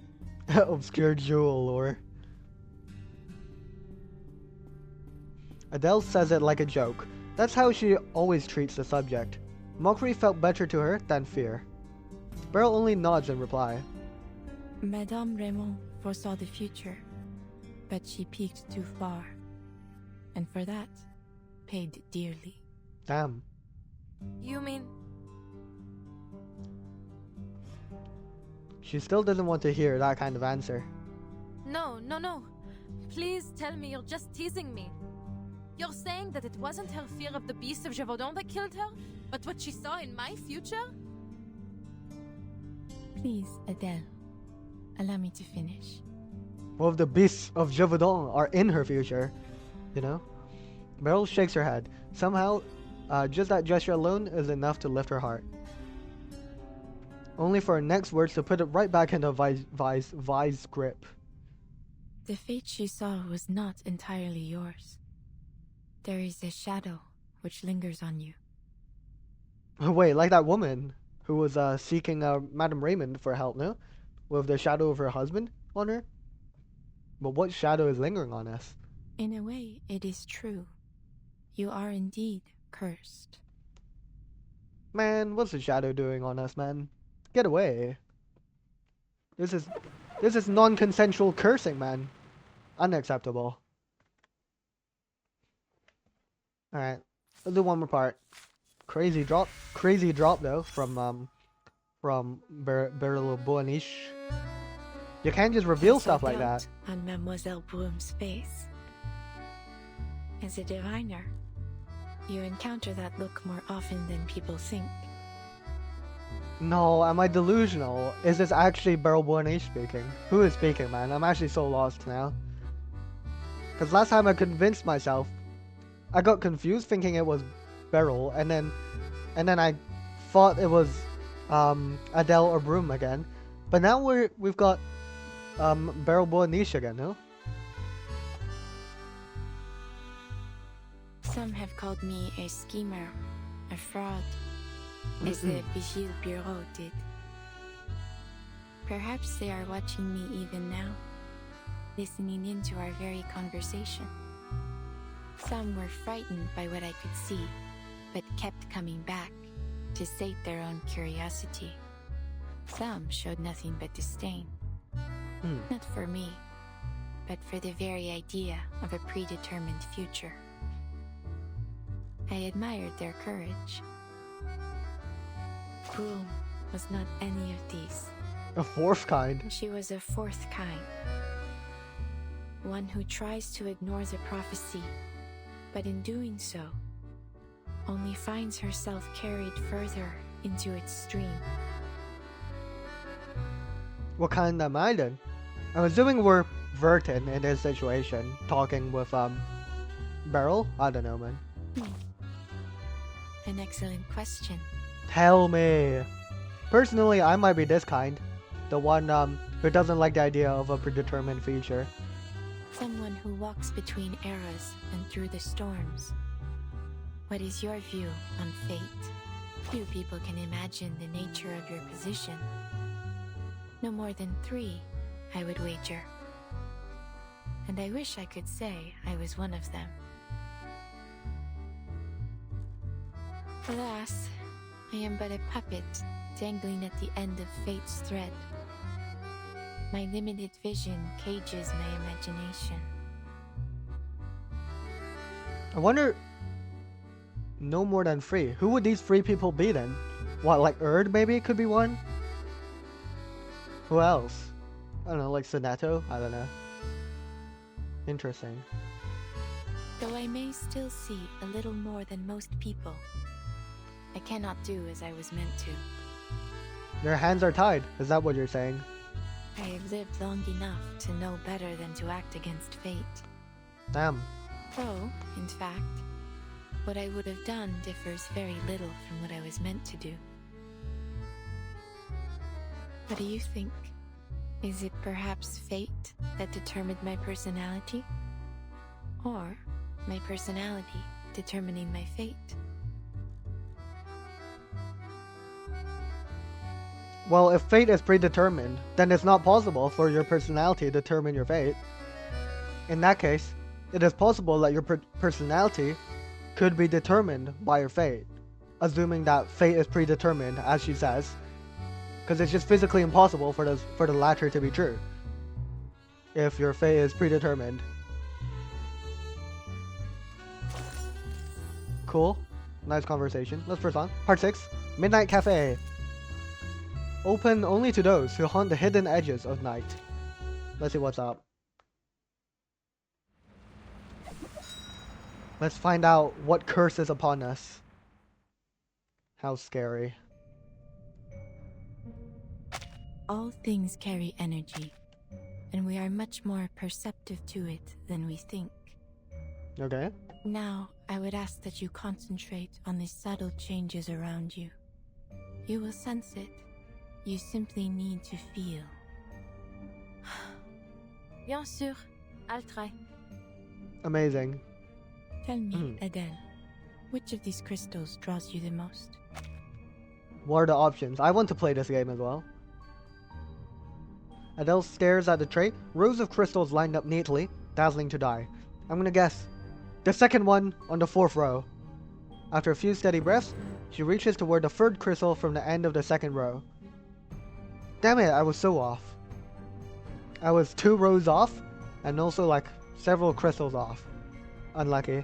Obscure jewel lore. Adele says it like a joke. That's how she always treats the subject. Mockery felt better to her than fear. Beryl only nods in reply. Madame Raymond foresaw the future, but she peeked too far, and for that, paid dearly. Damn. You mean? She still doesn't want to hear that kind of answer. No. Please tell me you're just teasing me. You're saying that it wasn't her fear of the beast of Gévaudan that killed her, but what she saw in my future? Please, Adele, allow me to finish. Well, if the beasts of Gévaudan are in her future, you know? Beryl shakes her head. Somehow, just that gesture alone is enough to lift her heart. Only for her next words to put it right back into Vi's grip. The fate she saw was not entirely yours. There is a shadow which lingers on you. Wait, like that woman who was seeking Madame Raymond for help, no? With the shadow of her husband on her? But what shadow is lingering on us? In a way, it is true. You are indeed cursed. Man, what's the shadow doing on us, man? Get away. This is non-consensual cursing, man. Unacceptable. Alright, let's do one more part. Crazy drop though from Beryl Boanish. You can't just reveal stuff like that. On Mademoiselle Broom's face. As a diviner, you encounter that look more often than people think. No, am I delusional? Is this actually Beryl Boanish speaking? Who is speaking, man? I'm actually so lost now. Because last time I convinced myself, I got confused thinking it was Beryl, and then I thought it was Adele or Broom again. But now we've got Beryl Boanish again, no? Some have called me a schemer, a fraud, as the Vigile Bureau did. Perhaps they are watching me even now, listening into our very conversation. Some were frightened by what I could see, but kept coming back to sate their own curiosity. Some showed nothing but disdain. Not for me, but for the very idea of a predetermined future. I admired their courage. Broom was not any of these. A fourth kind. She was a fourth kind. One who tries to ignore the prophecy, but in doing so, only finds herself carried further into its stream. What kind am I then? I'm assuming we're Vertin in this situation, talking with Beryl? I don't know, man. An excellent question. Tell me. Personally, I might be this kind. The one who doesn't like the idea of a predetermined future. Someone who walks between eras and through the storms. What is your view on fate? Few people can imagine the nature of your position. No more than 3, I would wager. And I wish I could say I was one of them. Alas, I am but a puppet dangling at the end of fate's thread. My limited vision cages my imagination. I wonder... No more than 3. Who would these 3 people be then? What, like Erd maybe could be one? Who else? I don't know, like Sonato? I don't know. Interesting. Though I may still see a little more than most people, I cannot do as I was meant to. Your hands are tied, is that what you're saying? I have lived long enough to know better than to act against fate. Damn. Though, in fact, what I would have done differs very little from what I was meant to do. What do you think? Is it perhaps fate that determined my personality? Or my personality determining my fate? Well, if fate is predetermined, then it's not possible for your personality to determine your fate. In that case, it is possible that your personality could be determined by your fate, assuming that fate is predetermined, as she says, because it's just physically impossible for the latter to be true if your fate is predetermined. Cool. Nice conversation. Let's press on. Part 6. Midnight Cafe. Open only to those who haunt the hidden edges of night. Let's see what's up. Let's find out what curse is upon us. How scary. All things carry energy, and we are much more perceptive to it than we think. Okay. Now, I would ask that you concentrate on the subtle changes around you. You will sense it. You simply need to feel. Bien sûr, I'll try. Amazing. Tell me, Adele, which of these crystals draws you the most? What are the options? I want to play this game as well. Adele stares at the tray. Rows of crystals lined up neatly, dazzling to die. I'm gonna guess. The second one on the 4th row. After a few steady breaths, she reaches toward the 3rd crystal from the end of the 2nd row. Damn it, I was so off. I was 2 rows off, and also like several crystals off. Unlucky.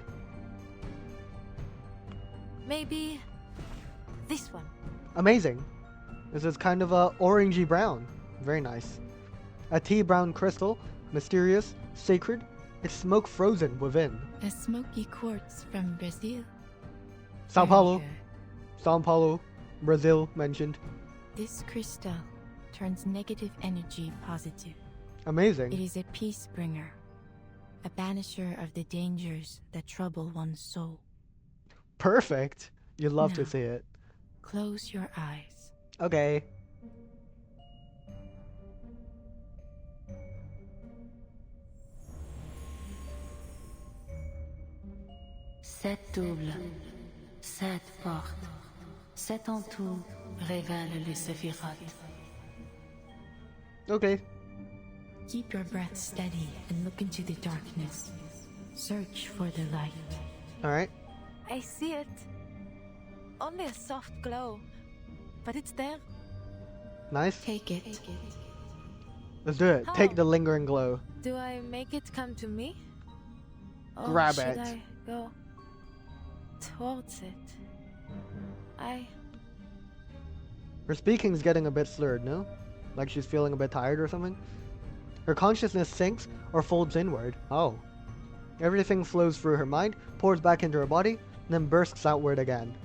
Maybe this one. Amazing. This is kind of a orangey brown. Very nice. A tea brown crystal, mysterious, sacred. It's smoke frozen within. A smoky quartz from Brazil. Sao Very Paulo. good. Sao Paulo, Brazil mentioned. This crystal turns negative energy positive. Amazing. It is a peace bringer, a banisher of the dangers that trouble one's soul. Perfect. You'd love to Now, see it. Close your eyes. Okay. Sept doubles, 7 portes, 7 en tout révèlent les séphirotes. Okay. Keep your breath steady and look into the darkness. Search for the light. Alright. I see it. Only a soft glow, but it's there. Nice. Take it. Let's do it. How? Take the lingering glow. Do I make it come to me? Or Grab should it. I go towards it? Her speaking's getting a bit slurred, no? Like she's feeling a bit tired or something? Her consciousness sinks or folds inward. Oh. Everything flows through her mind, pours back into her body, and then bursts outward again.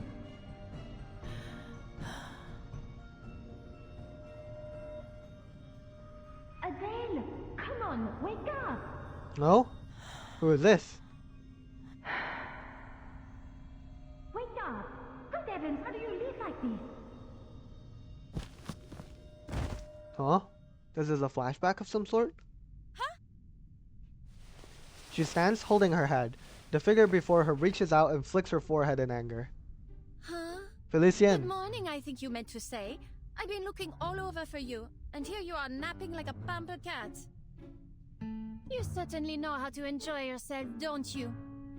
Adele, come on, wake up! Oh? Who is this? Wake up! Good heavens, how do you live like this? Huh? This is a flashback of some sort? Huh? She stands holding her head. The figure before her reaches out and flicks her forehead in anger. Huh? Felicien. Good morning, I think you meant to say. I've been looking all over for you, and here you are napping like a pampered cat. You certainly know how to enjoy yourself, don't you?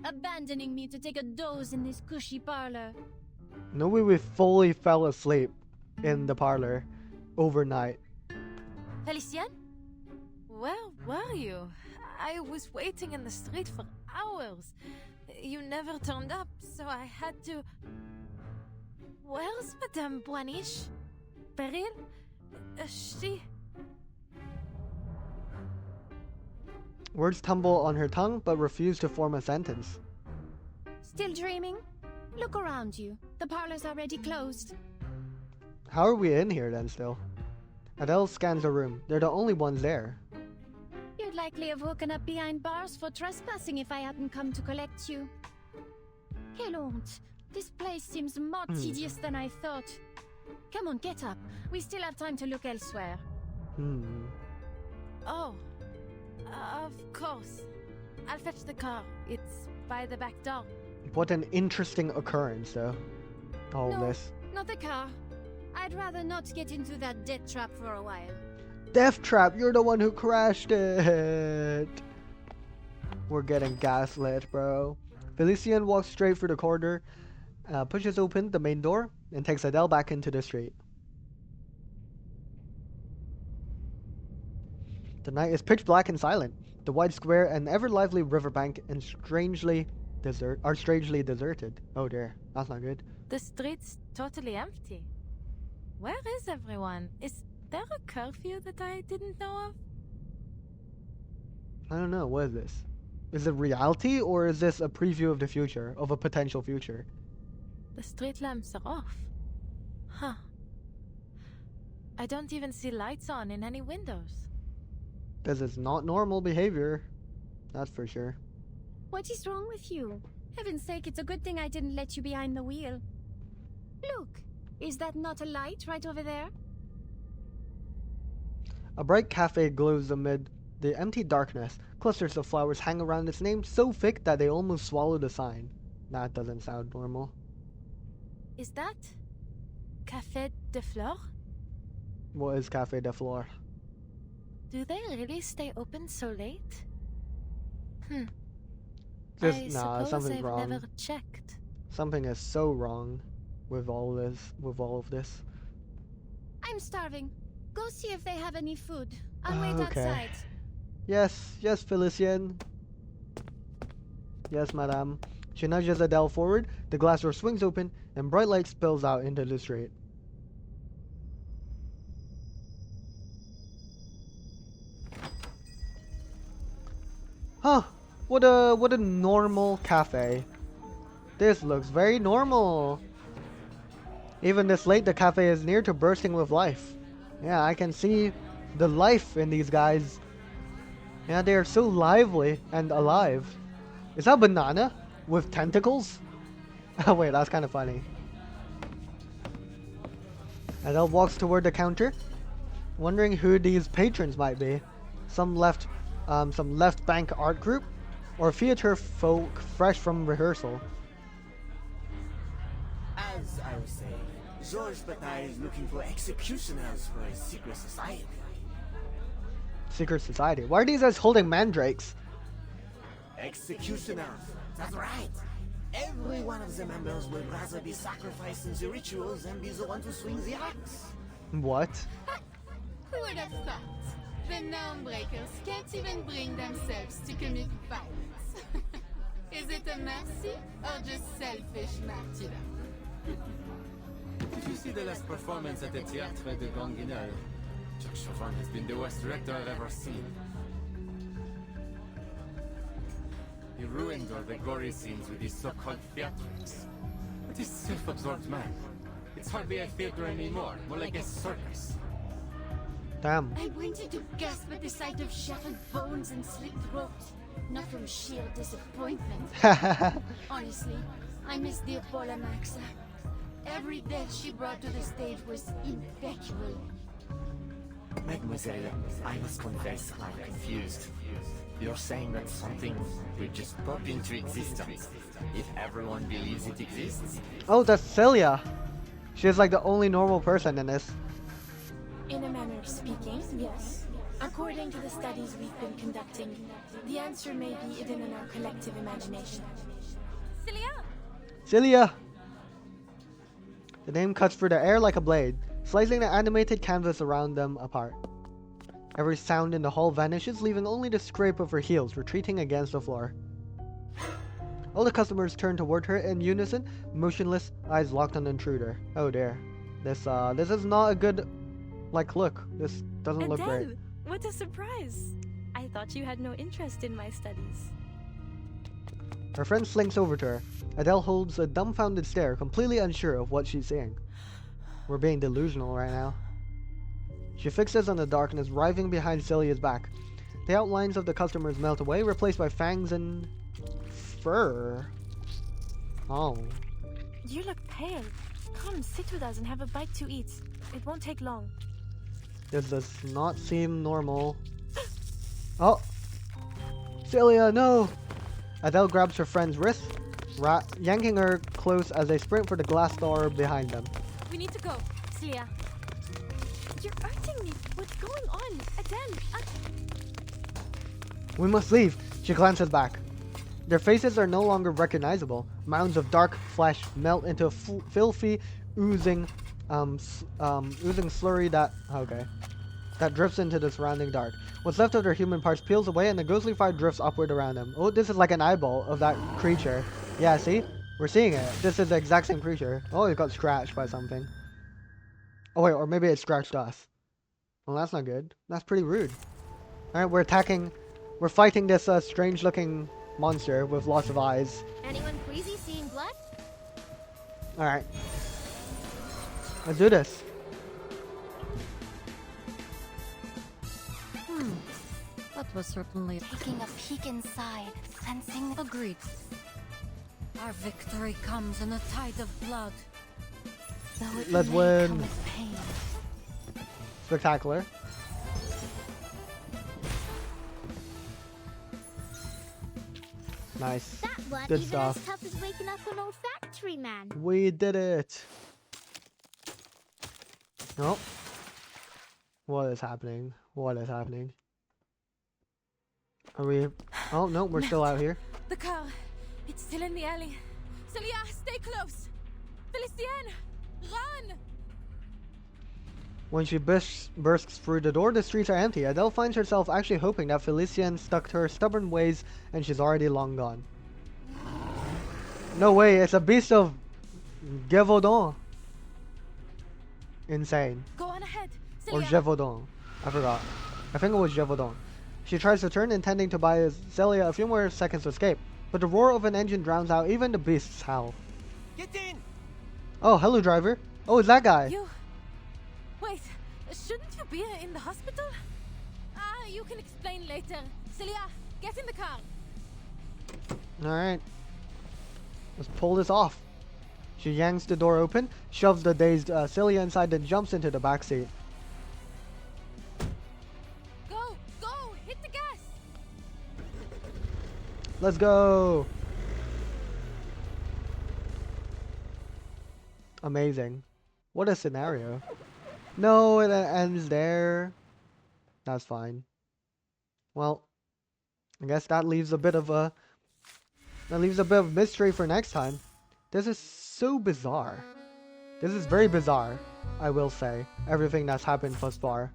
Abandoning me to take a doze in this cushy parlor. No way we fully fell asleep in the parlor overnight. Felicien? Where were you? I was waiting in the street for hours. You never turned up, so I had to... Where's Madame Boiniche? Peril? She... Words tumble on her tongue, but refuse to form a sentence. Still dreaming? Look around you. The parlor's already closed. How are we in here then still? Adele scans the room. They're the only ones there. You'd likely have woken up behind bars for trespassing if I hadn't come to collect you. Quelle honte. This place seems more tedious than I thought. Come on, get up. We still have time to look elsewhere. Oh. Of course. I'll fetch the car. It's by the back door. What an interesting occurrence, though. All No, this. not the car. I'd rather not get into that death trap for a while. Death trap, you're the one who crashed it. We're getting gaslit, bro. Felicien walks straight through the corridor, pushes open the main door, and takes Adele back into the street. The night is pitch black and silent. The wide square and ever lively riverbank and strangely deserted. Oh dear, that's not good. The street's totally empty. Where is everyone? Is there a curfew that I didn't know of? I don't know, what is this? Is it reality or is this a preview of the future, of a potential future? The street lamps are off. Huh. I don't even see lights on in any windows. This is not normal behavior, that's for sure. What is wrong with you? Heaven's sake, it's a good thing I didn't let you behind the wheel. Look, is that not a light right over there? A bright cafe glows amid the empty darkness. Clusters of flowers hang around its name so thick that they almost swallow the sign. That doesn't sound normal. Is that Café de Flore? What is Café de Flore? Do they really stay open so late? Nah, suppose something's I've wrong. never checked. Something is so wrong with all of this. I'm starving. Go see if they have any food. I'll wait Okay. outside. Yes, Felicien. Yes, madame. She nudges Adele forward, the glass door swings open, and bright light spills out into the street. Huh, what a normal cafe. This looks very normal. Even this late, the cafe is near to bursting with life. Yeah, I can see the life in these guys. Yeah, they are so lively and alive. Is that a banana with tentacles? Oh wait, that's kind of funny. Adele walks toward the counter, wondering who these patrons might be. Some left bank art group, or theater folk fresh from rehearsal. As I was saying, Georges Bataille is looking for executioners for his secret society. Secret society. Why are these guys holding mandrakes? Executioners. That's right. Every one of the members will rather be sacrificed in the rituals than be the one to swing the axe. What? Who would have thought? The Normbreakers can't even bring themselves to commit violence. Is it a mercy or just selfish martyrdom? Did you see the last performance at the Théâtre de Ganguinel? Jacques Chauvin has been the worst director I've ever seen. He ruined all the gory scenes with his so-called theatrics. But he's a self-absorbed man. It's hardly a theater anymore, more like a circus. Damn. I wanted to gasp at the sight of shattered bones and slit throat, not from sheer disappointment. Honestly, I miss the Apollo Maxa. Every death she brought to the stage was impeccable. Mademoiselle, I must confess I'm confused. You're saying that something will just pop into existence if everyone believes it exists? Oh, that's Celia. She's like the only normal person in this. In a manner of speaking, yes. According to the studies we've been conducting, the answer may be hidden in our collective imagination. Celia! Celia! The name cuts through the air like a blade, slicing the animated canvas around them apart. Every sound in the hall vanishes, leaving only the scrape of her heels retreating against the floor. All the customers turn toward her in unison, motionless, eyes locked on the intruder. Oh dear. This is not a good, look. This doesn't look great. Adele, what a surprise! I thought you had no interest in my studies. Her friend slinks over to her. Adele holds a dumbfounded stare, completely unsure of what she's seeing. We're being delusional right now. She fixes on the darkness writhing behind Celia's back. The outlines of the customers melt away, replaced by fangs and fur. Oh. You look pale. Come, sit with us and have a bite to eat. It won't take long. This does not seem normal. Oh! Celia, no! Adele grabs her friend's wrist, yanking her close as they sprint for the glass door behind them. We need to go. Celia. You're hurting me. What's going on? Adele, We must leave. She glances back. Their faces are no longer recognizable. Mounds of dark flesh melt into a filthy, oozing slurry that drifts into the surrounding dark. What's left of their human parts peels away and the ghostly fire drifts upward around them. Oh, this is like an eyeball of that creature. Yeah, see? We're seeing it. This is the exact same creature. Oh, it got scratched by something. Oh wait, or maybe it scratched us. Well, that's not good. That's pretty rude. Alright, we're fighting this strange looking monster with lots of eyes. Anyone queasy seeing blood? Alright. Let's do this. That was certainly Taking a peek inside, sensing agreed. Our victory comes in a tide of blood. though it Let's may win. come with pain. Spectacular. Nice. That one Good even stuff. as tough as waking up an old factory man. We did it. Nope. What is happening? What is happening? Are we... Oh, no, we're still out here. The car. It's still in the alley. Celia, stay close. Felicien, run! When she bursts through the door, the streets are empty. Adele finds herself actually hoping that Felicien stuck to her stubborn ways and she's already long gone. No way, it's a beast of Gévaudan. Insane. Go on ahead, Or Celia. Gévaudan. I forgot. I think it was Gévaudan. She tries to turn, intending to buy Celia a few more seconds to escape, but the roar of an engine drowns out even the beast's howl. Get in! Oh, hello, driver. Oh, it's that guy. You... Wait, shouldn't you be in the hospital? You can explain later. Celia, get in the car. Alright. Let's pull this off. She yanks the door open, shoves the dazed Celia inside, then jumps into the back seat. Go, hit the gas. Let's go! Amazing. What a scenario. No, it ends there. That's fine. well, I guess that leaves a bit of mystery for next time. This is so bizarre. This is very bizarre, I will say. Everything that's happened thus far.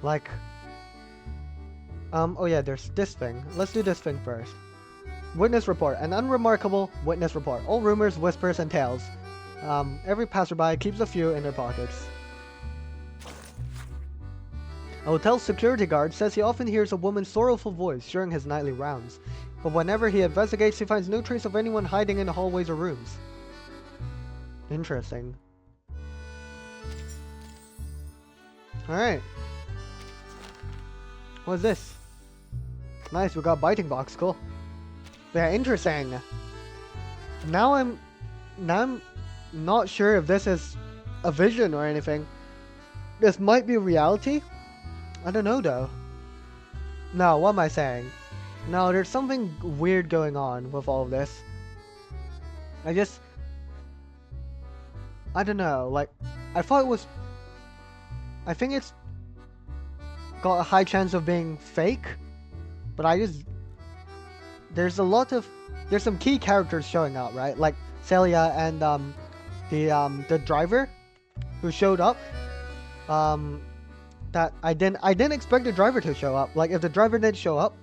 Like, oh yeah, there's this thing. Let's do this thing first. Witness report. An unremarkable witness report. All rumors, whispers, and tales. Every passerby keeps a few in their pockets. A hotel security guard says he often hears a woman's sorrowful voice during his nightly rounds, but whenever he investigates, he finds no trace of anyone hiding in the hallways or rooms. Interesting. Alright. What's this? Nice, we got biting box, cool. Yeah, interesting. Now I'm not sure if this is a vision or anything. This might be reality. I don't know though. No, what am I saying? No, there's something weird going on with all of this. I don't know, like, I think it's got a high chance of being fake, but there's some key characters showing out, right? Like Celia and the driver who showed up. That I didn't expect the driver to show up. Like, if the driver did show up,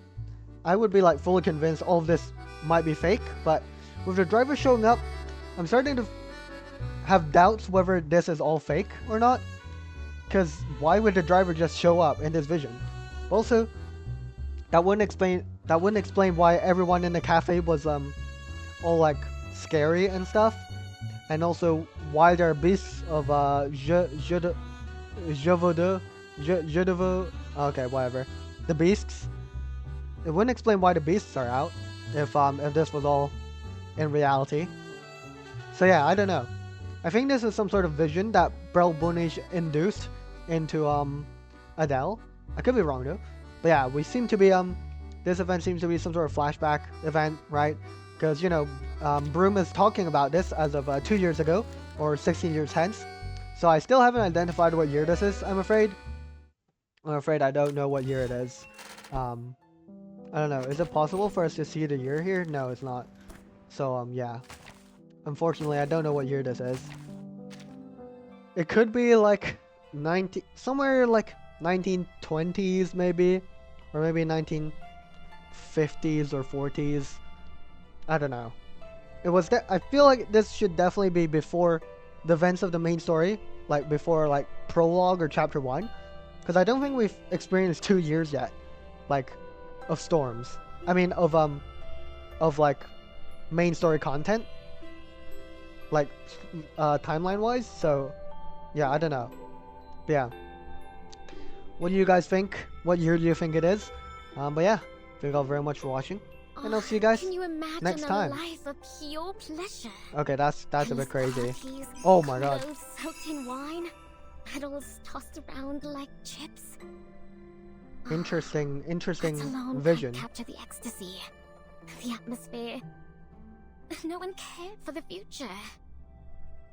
I would be like fully convinced all of this might be fake. But with the driver showing up, I'm starting to have doubts whether this is all fake or not. Because why would the driver just show up in this vision? Also, that wouldn't explain why everyone in the cafe was all like scary and stuff. And also why there are beasts of okay, whatever. The beasts. It wouldn't explain why the beasts are out if this was all in reality. So yeah, I don't know. I think this is some sort of vision that Brel Bonish induced into Adele. I could be wrong though. But yeah, we seem to be this event seems to be some sort of flashback event, right? Because, you know, Broom is talking about this as of 2 years ago or 16 years hence. So I still haven't identified what year this is, I'm afraid. I'm afraid I don't know what year it is. I don't know. Is it possible for us to see the year here? No, it's not. So, yeah. Unfortunately, I don't know what year this is. It could be like somewhere like 1920s maybe. Or maybe 1950s or 40s. I don't know. I feel like this should definitely be before the events of the main story, like before like prologue or chapter 1, because I don't think we've experienced 2 years yet, like, of storms. I mean, of like main story content, like timeline wise. So yeah, I don't know. But yeah, what do you guys think? What year do you think it is? But yeah, thank you all very much for watching. And I'll see you guys next time. Life of pure pleasure? Okay, that's a bit crazy. Oh my god. Clothes soaked in wine, medals tossed around like chips. Interesting alone vision. Can't capture the ecstasy, the atmosphere. No one cared for the future.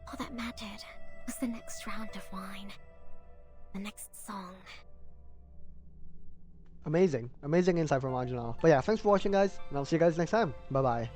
All that mattered was the next round of wine, the next song. Amazing insight from Anjanal. But yeah, thanks for watching guys, and I'll see you guys next time. Bye bye.